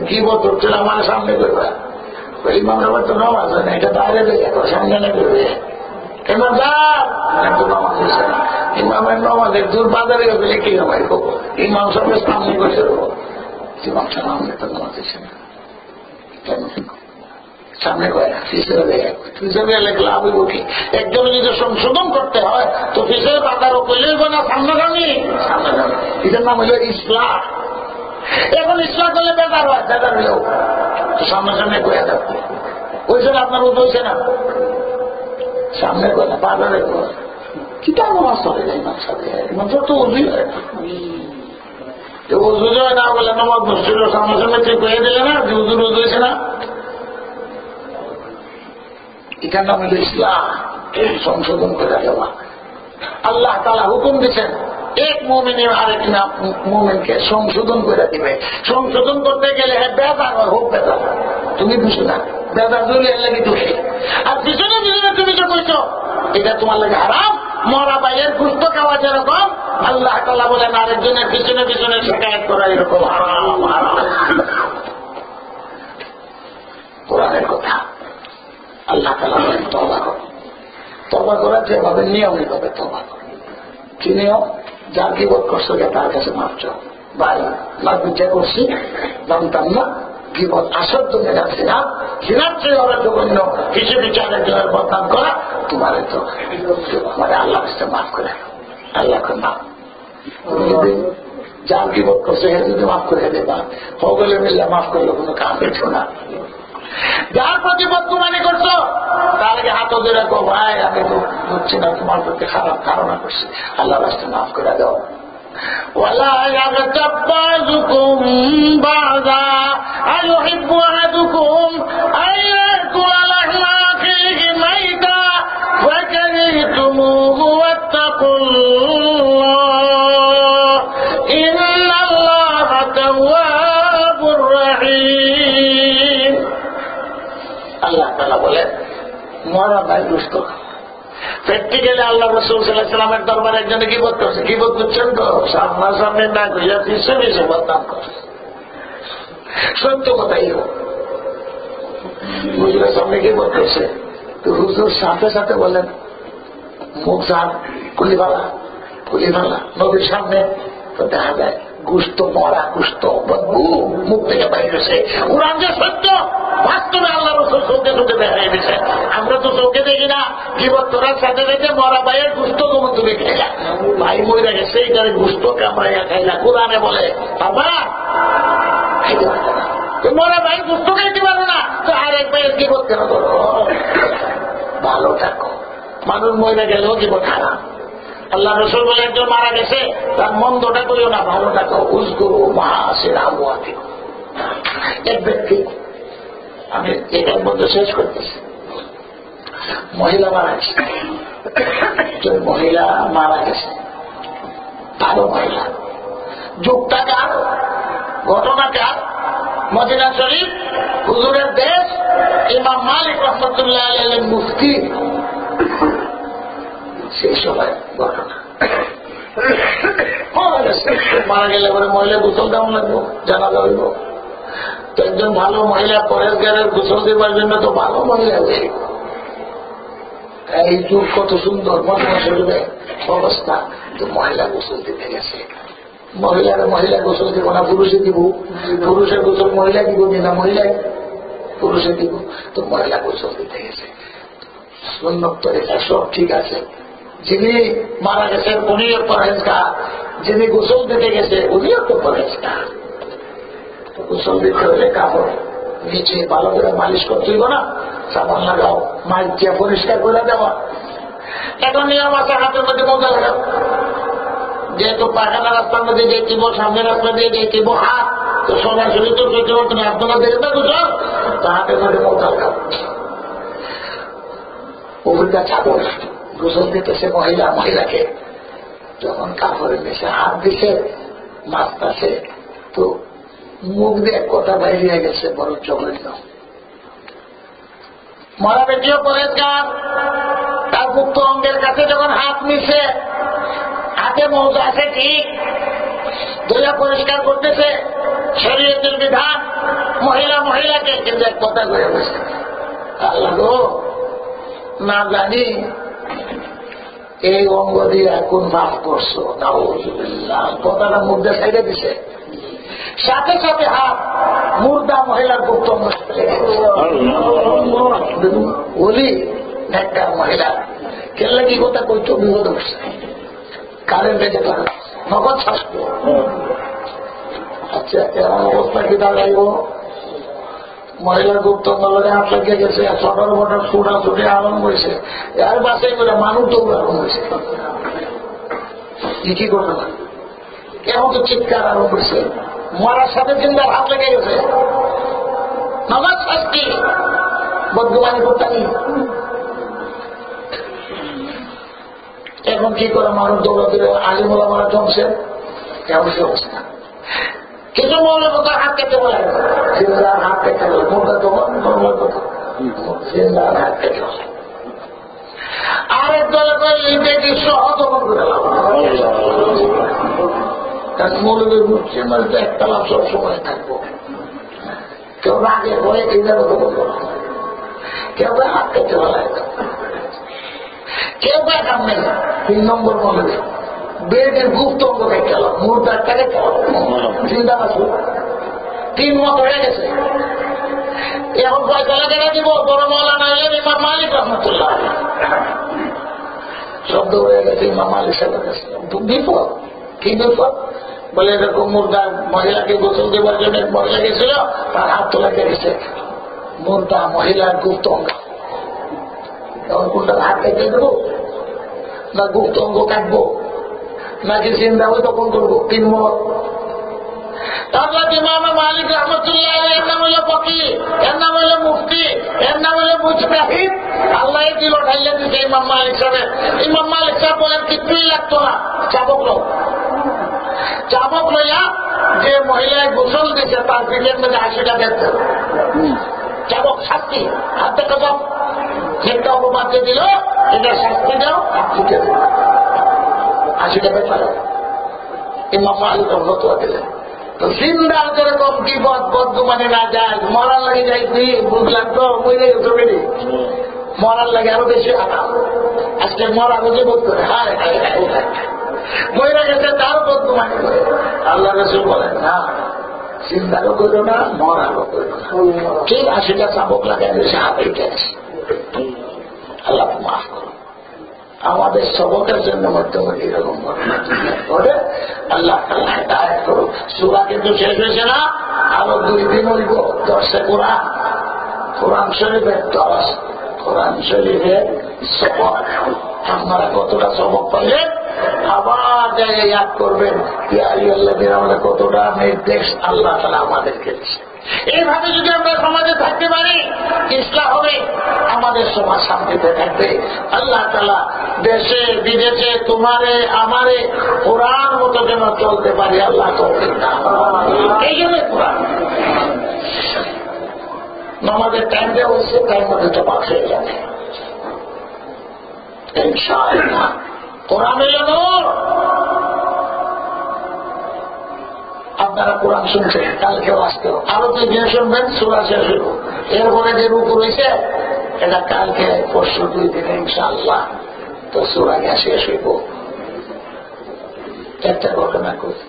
গীবত হচ্ছে আমার সামনে করবা, ইমাম সাহেব তো নামাজ হয় না, এটা বাইরে দেয়, সামনে না করবে। ইমামের নামাজের দূর বাজারে গেলে কি নামাই করবো? ইমাম সাহেবের সামনে বসে দেবো, ইমাম সাহেব আমাদের তো নামাজ দিচ্ছে না, কেন সামনে কয় ফিসে লেখলে আমি বলি। একজন যদি সংশোধন করতে হয় তো ফিসের বাজারও করলেই না, সামনাসামনি সামনাসামনি। এটার নাম হইল ইসলাম। এখন ইসলাম করলে বেকার হয়, বেকার হইলেও সামনাসামনি কয়ে থাকবে। ওই জন্য আপনার উদ্যোগ হয়েছে না, সামনে করে না, বাজারে করে কিটা নামাজ পড়ে যায় ইমাম সাহেব। ইমাম সাহেব তো উজুই হয় না, উজু হয় না বলে নামাজ বসছিল, সামনাসামনি তুই কয়ে দিলে না যে উজুর উজু হয়েছে না। এটার নাম হল ইসলাম, সংশোধন করে দেওয়া। আল্লাহ তাআলা হুকুম দিচ্ছেন এক মুমিন আরেক মুমিনকে সংশোধন করে দিবে। সংশোধন করতে গেলে বেদার হোক, বেদার তুমি বুঝো না, বেদার জড়িয়ে লাগে দোষী। আর পিছনে পিছনে তুমি যে কইছো এটা তোমার লাগে হারাম, মরা বাইয়ের গুস্ত খাওয়া যেরকম আল্লাহ তাআলা বলেন আরেকজনের পিছনে পিছনে শিকায়ত করা এরকম হারাম। হারাম কোরআনের কথা। আল্লাহ তাআলা বলেন তওবা করো। তওবা করার যেভাবে নিয়ম এইভাবে তওবা করো। কি নিয়ম? যার গীবত করছো তার কাছে মাফ চাও। ভাই লাভ করছি জানতাম না, গীবত আসার জন্য যাচ্ছি না, ঘৃণার চেয়ে ওরা জঘন্য কিছু কিছু আরেকজনের বদনাম করা তোমার তো মানে আল্লাহ কাছে মাফ করে। আল্লাহকে মাফ যার গীবত করছে হে যদি মাফ করে দেবা, সকলে মিললে মাফ করলে কোনো কাম পেছো না। যার প্রতি বদগুমানি করছো তার আগে হাত ধরে রাখো, ভাই আমি তো বুঝছি না তোমার প্রতি খারাপ ধারণা করছি, আল্লাহ রাস্তা মাফ করে দাও। ولا يغتب بعضكم بعضا أيحب أحدكم أن يأكل لحم أخيه ميتا فكرهتموه واتقوا الله إن الله تواب رحيم। আল্লাহ তাআলা বলেন মরা ভাই দুষ্ট প্র্যাকটিক্যালি আল্লাহ রাসূল সাল্লাল্লাহু আলাইহি ওয়াসাল্লামের দরবারে একজনে গীবত করছে। গীবত করছেন তো সামনাসামনি না কইয়া পিছে পিছে বদনাম করছে, সত্য কথাই হোক। হুজুরের সামনে গীবত করছে তো হুজুর সাথে সাথে বলেন মুখ সার কুলিবালা কুলিবালা। নবীর সামনে তো দেখা যায় গুস্ত মরা গুস্ত বদবু মুখ থেকে বাইরেছে। কোরআন যে সত্য বাস্তবে আল্লাহ রাসূল চোখে চোখে দেখা দিয়েছে, আমরা তো চোখে দেখি না। গীবত করার সাথে সাথে মরা ভাইয়ের গুস্ত তোমার তুমি খাইলা, ভাই মরে গেছে এইটারে গুস্ত কামড়াইয়া খাইলা। কোরআনে বলে বাবা খাইতে পারবে না, মরা ভাই গুস্ত খাইতে পারবে না তো আরেক ভাইয়ের গীবত কেন করো? ভালো থাকো, মানুষ মরে গেলেও গীবত খারাপ। আল্লাহ রাসূল বলে একজন মারা গেছে তার মন্দটা করিও না, ভালো থাকো। উজকুরু মাআসিরা আমওয়াতিকুম। এক ব্যক্তি, আমি এটার মধ্যে শেষ করতেছি, মহিলা মারা গেছে। মহিলা মারা গেছে, ভালো মহিলা। যুগটা কার? ঘটনা কার? মদিনা শরীফ, হুজুরের দেশ, ইমাম মালিক রাহমাতুল্লাহ আলাইহির মুফতি। সেই সময় ঘটনা মারা গেলে পরে মহিলা গোসল কেমন লাগবো, জানাজা হইব। তো একজন ভালো মহিলা পরেশগারের গোসল দেবার জন্য তো ভালো মহিলা হয়ে এই যুগ কত সুন্দর মদিনা শরীফের অবস্থা। তো মহিলা গোসল দিতে গেছে। মহিলারা মহিলা গোসল দিব না, পুরুষে দিব। পুরুষের গোসল মহিলা দিব না, মহিলায় পুরুষে দিব। তো মহিলা গোসল দিতে গেছে, সুন্নত তরিকা সব ঠিক আছে। যিনি মারা গেছেন উনিও পরহেজগার, যিনি গোসল দিতে গেছে উনিও তো পরহেজগার। গোসল দিতে হলে কাপড় নিচে ভালো করে মালিশ করতে হইব না, সাবান লাগাও, মাইকিয়া পরিষ্কার করে দেওয়া। এখন নিয়ম আছে হাতের মধ্যে মোজা লাগাও, যেহেতু পায়খানা রাস্তার মধ্যে যেতেব, সামনের রাস্তা দিয়ে যেতেব, হাত তো সরাসরি তো যেতে পারতো না, আপনারা দেখে থাকো সব, তো হাতের মধ্যে মোজা লাগাও। অভিজ্ঞতা ছাগল গোসল দিতেছে মহিলাকে, যখন কাপড়ের নিচে হাত দিছে মাছটাছে, তো মুখ দিয়ে কথা বাইরে গেছে, বড় চোখের নাম মরা বেটিও পরেজগার, তার মুক্ত অঙ্গের কাছে যখন হাত নিছে, হাতে মৌজা আছে ঠিক, ধুলা পরিষ্কার করতেছে, শরীয়তের বিধান, মহিলাকে কিন্তু এক কথা করে বসে, আল্লাহ গো না জানি এই অঙ্গ দিয়ে এখন মাফ করছো, নাউযুবিল্লাহ, কথাটা মুদ্রা সাইডে দিছে, সাথে সাথে হাত মুর্দা মহিলার গুপ্ত অঙ্গ বলি একটা মহিলা কেলে কি কথা কইতো বিপদ করছে, কারেন্টে যেতে নগদ শাস্তি। আচ্ছা এমন অবস্থা কি দাঁড়াইব, মহিলার গুপ্ত অঙ্গে হাত লাগিয়ে গেছে, ছটার বটার ছুটা ছুটে আরম্ভ হয়েছে, আর বাসাই করে মানুষ তো আরম্ভ হয়েছে, কি করবে না কেমন তো চিৎকার আরম্ভ হয়েছে, মরার সাথে চিন্তার হাত লেগে গেছে, নগদ শাস্তি, বদগুমানি করতানি। এখন কি করে মানুষ দৌড়াতে আলিমুলা মারা জমছে, কেমন সে অবস্থা। কিছু মৌলের কথা হাত কেটে বলে, জিন্দার হাত কেটে বলে, মোটা তখন নর্মাল কথা, জিন্দার হাত কেটে বলে। আরেক দলে দেখি সহজমন করে কারণ মৌলবীর মুসলিম তো একটা লাভ সব সময় থাকবো, কেউ রাগে ভয়ে এইটার মতো বলবো, কেউ হাত কেটে বলে, কেউ কাম নেই। 3 নম্বর মৌলবী বেদের গুপ্ত অঙ্গ দেখতে গেল, মুর্দারটাকে চিন্তা পাচ্ছি 3 মত হয়ে গেছে। এখন পয়সা কেনা দিব, বড় মৌলানা এলেন ইমাম মালিক রহমতুল্লাহ, শব্দ হয়ে গেছে ইমাম মালিক সাহেবের কাছে, বিপদ। কি বিপদ বলে, এরকম মুর্দার মহিলাকে গোসল দেবার জন্য মহিলা গেছিল, তার হাত তোলা গেছে মুর্দা মহিলার গুপ্ত অঙ্গ। তখন কোনটা হাত কেটে দেবো না গুপ্ত অঙ্গ কাটবো নাকি চিন্তা হবে তখন করবো, 3 মত। তারপর ইমাম মালিক রহমতুল্লাহ এর নাম হইল ফকি, এর নাম হইল মুফতি, এর নাম হইল মুজতাহিদ, আল্লাহ দিল ঠাইলে দিচ্ছে ইমাম মালিক সাহেব। ইমাম মালিক সাহেব বলেন কিছুই লাগতো না, চাবক লইয়া যে মহিলায় গোসল দিচ্ছে তার পিঠের মধ্যে 80টা দেখতে চাবক শাস্তি, হাত থেকে সব যেটা অপবাদ্য দিল এটা শাস্তি দাও, 80টা বেচার ইমাম মালিক ফতোয়া দিলেন। তো জিন্দার যেরকম কি বদগুমানি না যায়, মরার লাগে যাইছি বুঝলাম তো মরে গেছো বেরি, মরার লাগে আরো বেশি আরাম। আজকে মরা বুঝে বোধ করে হায় হায় হায় মরে গেছে তারও বদগুমানি করে। আল্লাহ রাসূল বলেন না, চিন্তারও করো না, মরারও করো না, ঠিক 80টা চাবক লাগাই বেশি হাতে গেছে। আল্লাহ মাফ করো, আমাদের সবকের জন্য মধ্যমে এরকম ঘটনা ঘটে। আল্লাহ তাআলা হিদায়াত করুন। সূরা কিন্তু শেষ হয়েছে না, আরো 2 দিন হইব 10 কোরআন শরীফের 10 কোরআন শরীফের সবক। আপনারা কতটা সবক পাইলেন আবার যাই ইয়াদ করবেন, আমরা কতটা নির্দেশ আল্লাহ তাআলা আমাদেরকে দিচ্ছে। এইভাবে যদি আমরা সমাজে থাকতে পারি ইসলাম হবে, আমাদের সমাজ শান্তিতে থাকবে। আল্লাহ তাআলা দেশে বিদেশে তোমারে আমারে কোরআন মতো যেন চলতে পারি, আল্লাহ তৌফিক দান করুন। এই জন্য কোরআন নামাজের টাইম দেওয়া হচ্ছে, টাইম মতো তো পাস হয়ে যাবে ইনশাআল্লাহ। কোরআন হইল নূর। আপনারা কোরআন শুনছেন, কালকেও আসতেও আরো 2 দিন শুনবেন, সূরা শেষ হইব। এরপরে যে রুকু রয়েছে এটা কালকে পরশু 2 দিনে ইনশাআল্লাহ তো সূরা শেষ হইব। একটা ঘটনা করি,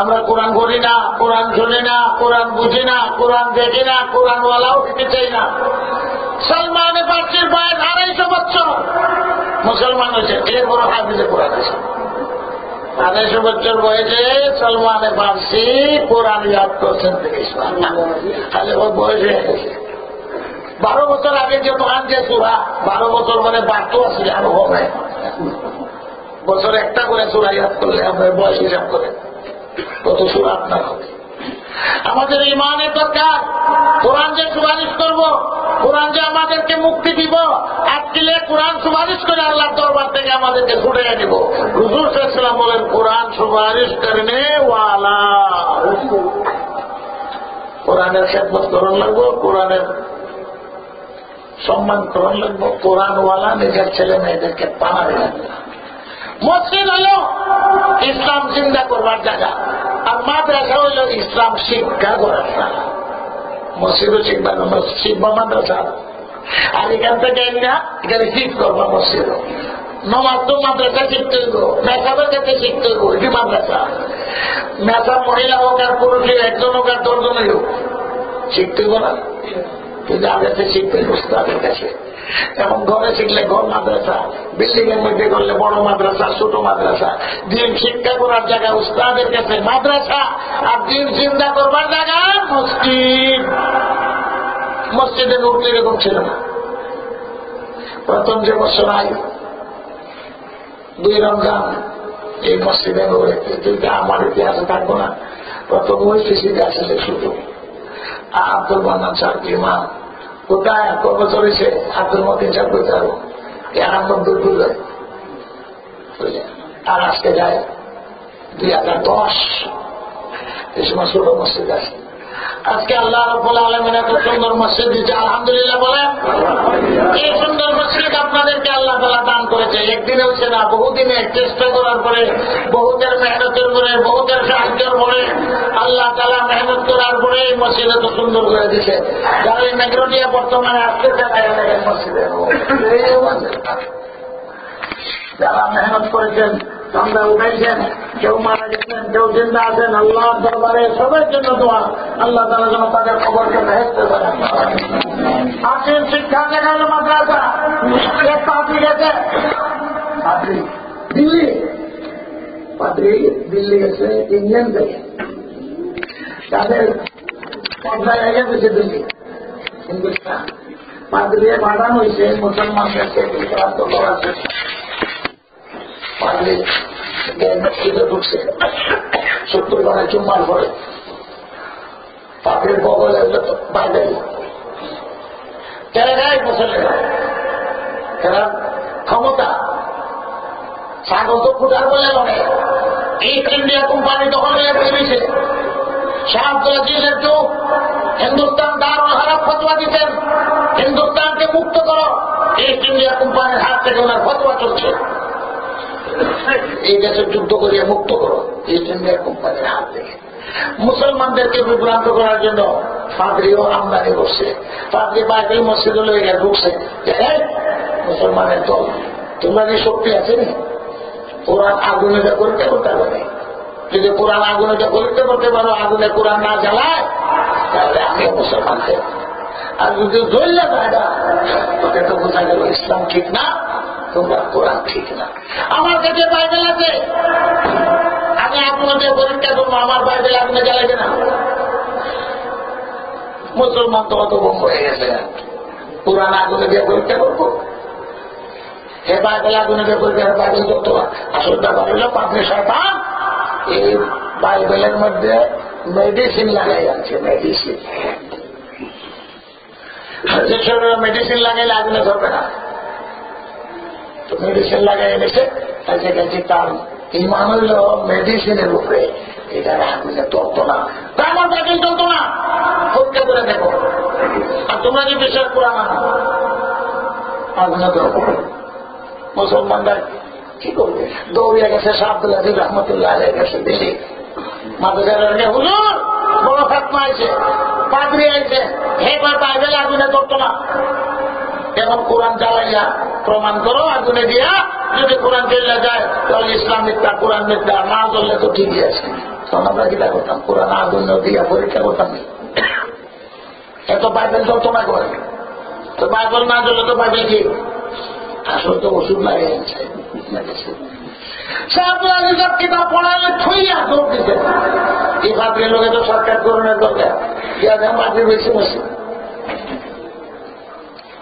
আমরা কোরআন পড়ি না, কোরআন শুনি না, কোরআন বুঝি না, কোরআন দেখি না, কোরআন ওয়ালাও হতে চাই না। সালমানে ফার্সির বয়স 250 বছর, মুসলমান হয়েছে, এর বড় হাফিজে কোরআন আছে। 250 বছর বয়সে সলমানে ফার্সি কোরআন ইয়াদ করছেন, খালি ওর বয়স হয়ে গেছে। 12 বছর আগে যে কোরআন যে সূরা 12 বছর মানে 12 আসলে আরো হবে, বছর একটা করে সূরা ইয়াদ করলে আপনার বয়স হিসাব করে কত সূরা আপনার হবে। আমাদের ইমানের দরকার, কোরআন যে সুপারিশ করব, কোরআন যে আমাদেরকে মুক্তি দিব, আজকে কোরআন সুপারিশ করে আল্লাহ দরবার থেকে আমাদেরকে ছুটে দিব। হুজুর সাল্লাল্লাহু আলাইহি ওয়াসাল্লাম বলেন কোরআন সুপারিশ করনে ওয়ালা, কোরআনের খেদমত করণ লাগবো, কোরআনের সম্মান করণ লাগবো, কোরআনওয়ালা নিজের ছেলে মেয়েদেরকে পানাবে লাগবে। মসজিদ হল ইসলাম চিন্তা করবার জায়গা, আর মাদ্রাসা হইল ইসলাম শিক্ষা করার জায়গা। মসজিদও শিখবা না, শিখবা মাদ্রাসা, আর এখান থেকে এখানে শিখ করবা মসজিদ। নমাজ তো মাদ্রাসা শিখতে হইব, মেসাবের কাছে শিখতে হইব, এটি মাদ্রাসা। মেসা মহিলা হোক আর পুরুষ একজন হোক আর 10 জনই হোক শিখতে হইব না, কিন্তু আগে শিখতে হইব তাদের কাছে। এখন ঘরে শিখলে ঘর মাদ্রাসা, বিল্ডিং এর মধ্যে করলে বড় মাদ্রাসা, ছোট মাদ্রাসা। দিন শিক্ষা করার জায়গা উস্তাদের কাছে মাদ্রাসা, আর দিন চিন্তা করবার জায়গা মসজিদ। মসজিদে ঢুকলে এরকম ছিল না। প্রথম যে বছর আই 2 রমজান এই মসজিদে আমার ইতিহাসে থাকবো না, প্রথম ওই কৃষিতে আসলে শুধু আব্দুল মান্নান সাহেব ইমাম কোথায় কত বছর হয়েছে, আব্দুল মতিন সাহেব করতে পারবো 91 যায়, আর আজকে যায় 2010। এই সময় ছোট মসজিদ আছে। আজকে আল্লাহ রাব্বুল আলামিন এত সুন্দর মসজিদ দিচ্ছে, আলহামদুলিল্লাহ বলেন। এই সুন্দর মসজিদ আপনাদেরকে আল্লাহ তাআলা দান করেছে, একদিনে হচ্ছে না, বহুদিনে চেষ্টা করার পরে, বহুতের মেহনতের পরে, বহুতের সাহায্যের পরে, আল্লাহ তাআলা মেহনত করার পরে এই মসজিদ এত সুন্দর করে দিচ্ছে। যারা এই মেঘরোটিয়া বর্তমানে আসতে চায় মসজিদে, যারা মেহনত করেছেন, চাঁদা উঠাইছেন, কেউ মারা গেছেন, কেউ জিন্দা আছেন, আল্লাহর দরবারে সবার জন্য দোয়া, আল্লাহ তাআলা যেন তাদের খবরকে ভেস্তে পারেন। আসেন শিক্ষা দেখালো মাদ্রাসা, এক পাত্রী গেছে, পাত্রী দিল্লি, পাত্রী দিল্লি গেছে ইংল্যান্ড থেকে, তাদের পর্দায় হয়ে গেছে দিল্লি হিন্দুস্তান। পাত্রী পাঠানো হয়েছে মুসলমানদেরকে বিভ্রান্ত করার জন্য। পাত্রী মসজিদে ঢুকছে, 70 জনের চুম্মার পরে পাত্রীর বগলে বাইরে কেন গায়ে বসলে এরা ক্ষমতা ছাগল তো ফুটার বলে মনে। ইস্ট ইন্ডিয়া কোম্পানি তখন বেরিয়েছে, শাহ আব্দুল আজিজের যুগ, হিন্দুস্তান দারুল হারাম ফতোয়া দিতেন, হিন্দুস্তানকে মুক্ত করো। ইস্ট ইন্ডিয়া কোম্পানির হাত থেকে ওনার ফতোয়া চলছে, এই দেশের যুদ্ধ করিয়ে মুক্ত করো ইস্ট ইন্ডিয়া কোম্পানির হাত থেকে। মুসলমানদেরকে বিভ্রান্ত করার জন্য পাদ্রিও আমদানি করছে। পাদ্রি বাইবেল মসজিদে লয়ে গিয়ে ঢুকছে, মুসলমানের দল, তোমরা কি শক্তি আছে না? কোরআন আগুনে যা করতে করতে পারে, যদি কোরআন আগুনে যা করতে করতে পারো, আগুনে কোরআন না জ্বালায় তাহলে আমিও মুসলমান দেব। আর যদি জ্বললে না, তোকে তো বোঝা গেল ইসলাম ঠিক না, তোমরা কোরআন ঠিক না। আমার কাছে বাইবেল আছে, আমি আপনাদের পরীক্ষা করবো, আমার বাইবেল আগুনে জ্বালাবে না। মুসলমান তো অত বন্ধ হয়ে গেছে, কোরআন আগুনে দিয়ে পরীক্ষা করবো, হে বাইবেল আগুনে দিয়ে পরীক্ষা, বাইবেল করতো আসলে ব্যাপার হইল পাত্রী শয়তান এই বাইবেলের মধ্যে মেডিসিন লাগাই যাচ্ছে। মেডিসিন মেডিসিন লাগাইলে আগুনে ধরবে না, তো মেডিসিন লাগাই এনেছে, কাছে তার ইমান হইল মেডিসিনের উপরে, এটা আগুনে ধরতো না, আমার বাইবেল চলতো না। পরীক্ষা করে দেখো, আর তোমরা যে বিশ্বাস করা না আগুনে ধরবো। মুসলমানরা কি করবে, দৌড়িয়ে গেছে শাহ আব্দুল আজিজ রহমতুল্লাহ আলাইহির কাছে দিল্লি। মাদ্রাসার হুজুর বড় ফাতমা আইছে, পাদ্রী আইছে, এবার বাইবেল আগুনে ধরতো না, এখন কোরআন জ্বালাইয়া প্রমাণ করো, আগুনে দিয়া যদি কোরআন জ্বলে যায় তাহলে ইসলাম মিথ্যা, কোরআন মিথ্যা, না জ্বললে তো ঠিকই আছে। তখন আমরা কিটা করতাম, কোরআন আগুনে দিয়া পরীক্ষা করতাম। এত বাইবেল জ্বলতো না করে, তো বাইবেল না জ্বললে তো বাইবেল কি আসলে তো ওষুধ লাগে কিতাব পড়ালে ছইয়া দৌড় দিতে এই ভাবলের লোকে তো সরকার করোনার দরকার মাটির বেশি বসে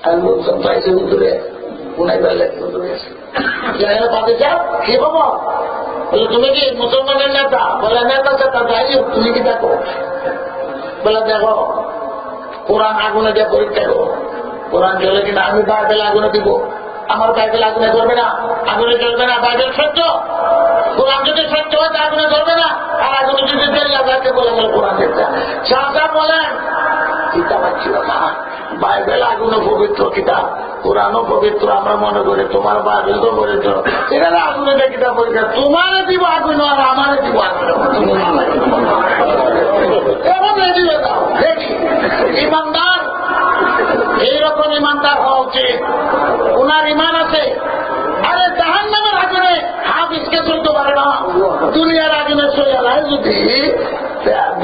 আর লোকজন পাইছে দূরে পুনাই বেলা দূরে আছে পাতে যাও কি হবো বলে তুমি কি মুসলমানের নেতা বলে নেতা সেটা যাই তুমি কি দেখো বলে দেখো কোরআন আগুনে দিয়ে পরীক্ষা করো কোরআন চলে কিনা আমি বাইবেল আগুনে দিব আমার বাইবেল আগুনে ধরবে না আগুনে চলবে না বাইবেল সত্য কোরআন যদি সত্য হয় তা আগুনে ধরবে না আর আগুনে যদি জেলা যাকে বলে গেল কোরআন দেখতে শাহ বলেন কিতাব ছিল না বাইবেল আগুনে পবিত্র কিতাব কোরআনও পবিত্র আমরা মনে করি তোমার বাইবেল তো পবিত্র এখানে আগুনে দিয়ে কিতাব পরীক্ষা তোমারে দিব আগুন আর আমারে দিব আগুন দিবে দাও দেখি ইমানদার এইরকম ইমানদার হওয়া উচিত ওনার ইমান আছে আরে জাহান্নামের আগুনে হাফিজকে চলতে পারে না দুনিয়ার আগুনে চলে যদি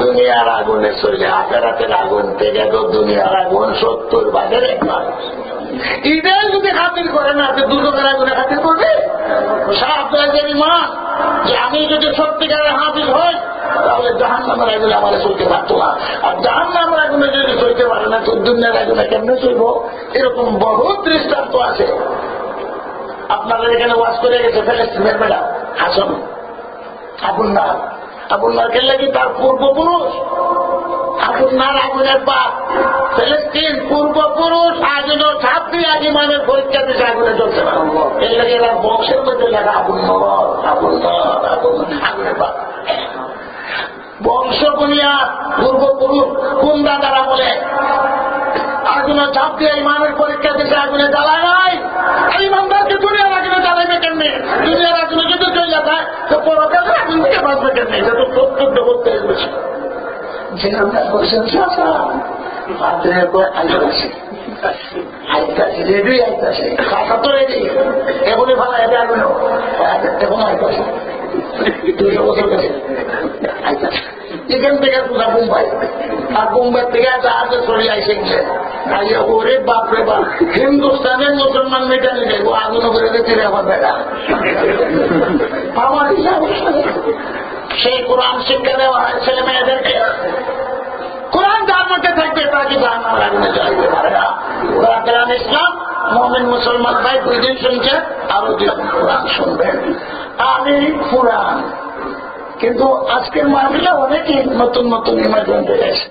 দুনিয়ার আগুনে চলে আখেরাতের আগুন থেকে তো দুনিয়ার আগুন 70 ভাগের 1 ভাগ ঈদের যদি খাতির করে না দুর্গের আগুনে খাতির করবে সাহাবদের ইমান যে আমি যদি সত্যিকারের হাফিজ হই তাহলে জাহান্নামের আগুনে আমার চলতে পারতো না আর জাহান্নামের আগুনে যদি চলতে পারে না তো দুনিয়ার আগুনে কেমনে চলবো এরকম বহুত দৃষ্টান্ত আছে আপনাদের এখানে ওয়াজ করে গেছে ফিলিস্তিনের বেড়া হাসন আবুন্নার খেললে কি তার পূর্বপুরুষ আবুন্নার আগুনের পাপ ফিলিস্তিন পূর্বপুরুষ আগুন ছাপ দিয়ে ইমানের পরীক্ষা দিতে আগুনে চলছে না এর লাগে এরা বংশের মধ্যে লেখা আগুনের পাপ বংশ বুনিয়া পূর্বপুরুষ কোন দাদারা বলে আগুনে ঝাঁপ দিয়ে ইমানের পরীক্ষা দিতে আগুনে জ্বালায় নাই এই ইমানদারকে দুনিয়ার আগুনে জ্বালাইবে কেমনি দুনিয়ার আগুনে যদি চলে যায় তো পরকালের আগুন থেকে বাঁচবে কেমনি এটা তো প্রত্যক্ষ করতে বেশি যে আমরা বলছেন রেডি আইতাছে খাতা তো রেডি এগুলি ভালো এটা আগুনে এখন আইতাছে 200 বছর গেছে এখান থেকে পুরা মুম্বাই আর মুম্বাই থেকে জাহাজে চলে আইসে ওরে বাপরে বাপ হিন্দুস্তানের মুসলমান মেটানি যাইব আগুন করে দিতে আমার বেড়া আমার সেই কোরআন শিক্ষা দেওয়া হয় ছেলে মেয়েদেরকে কোরআন যার মধ্যে থাকবে তাকে জাহান্নামের আগুনে যাইতে পারে না কোরআন ইসলাম মুমিন মুসলমান ভাই 2 দিন শুনছে আরো 2 দিন কোরআন শুনবেন আমি কোরআন কিন্তু আজকের মাহফিলে অনেকেই নতুন নতুন ইমার্জেন্সি গেছে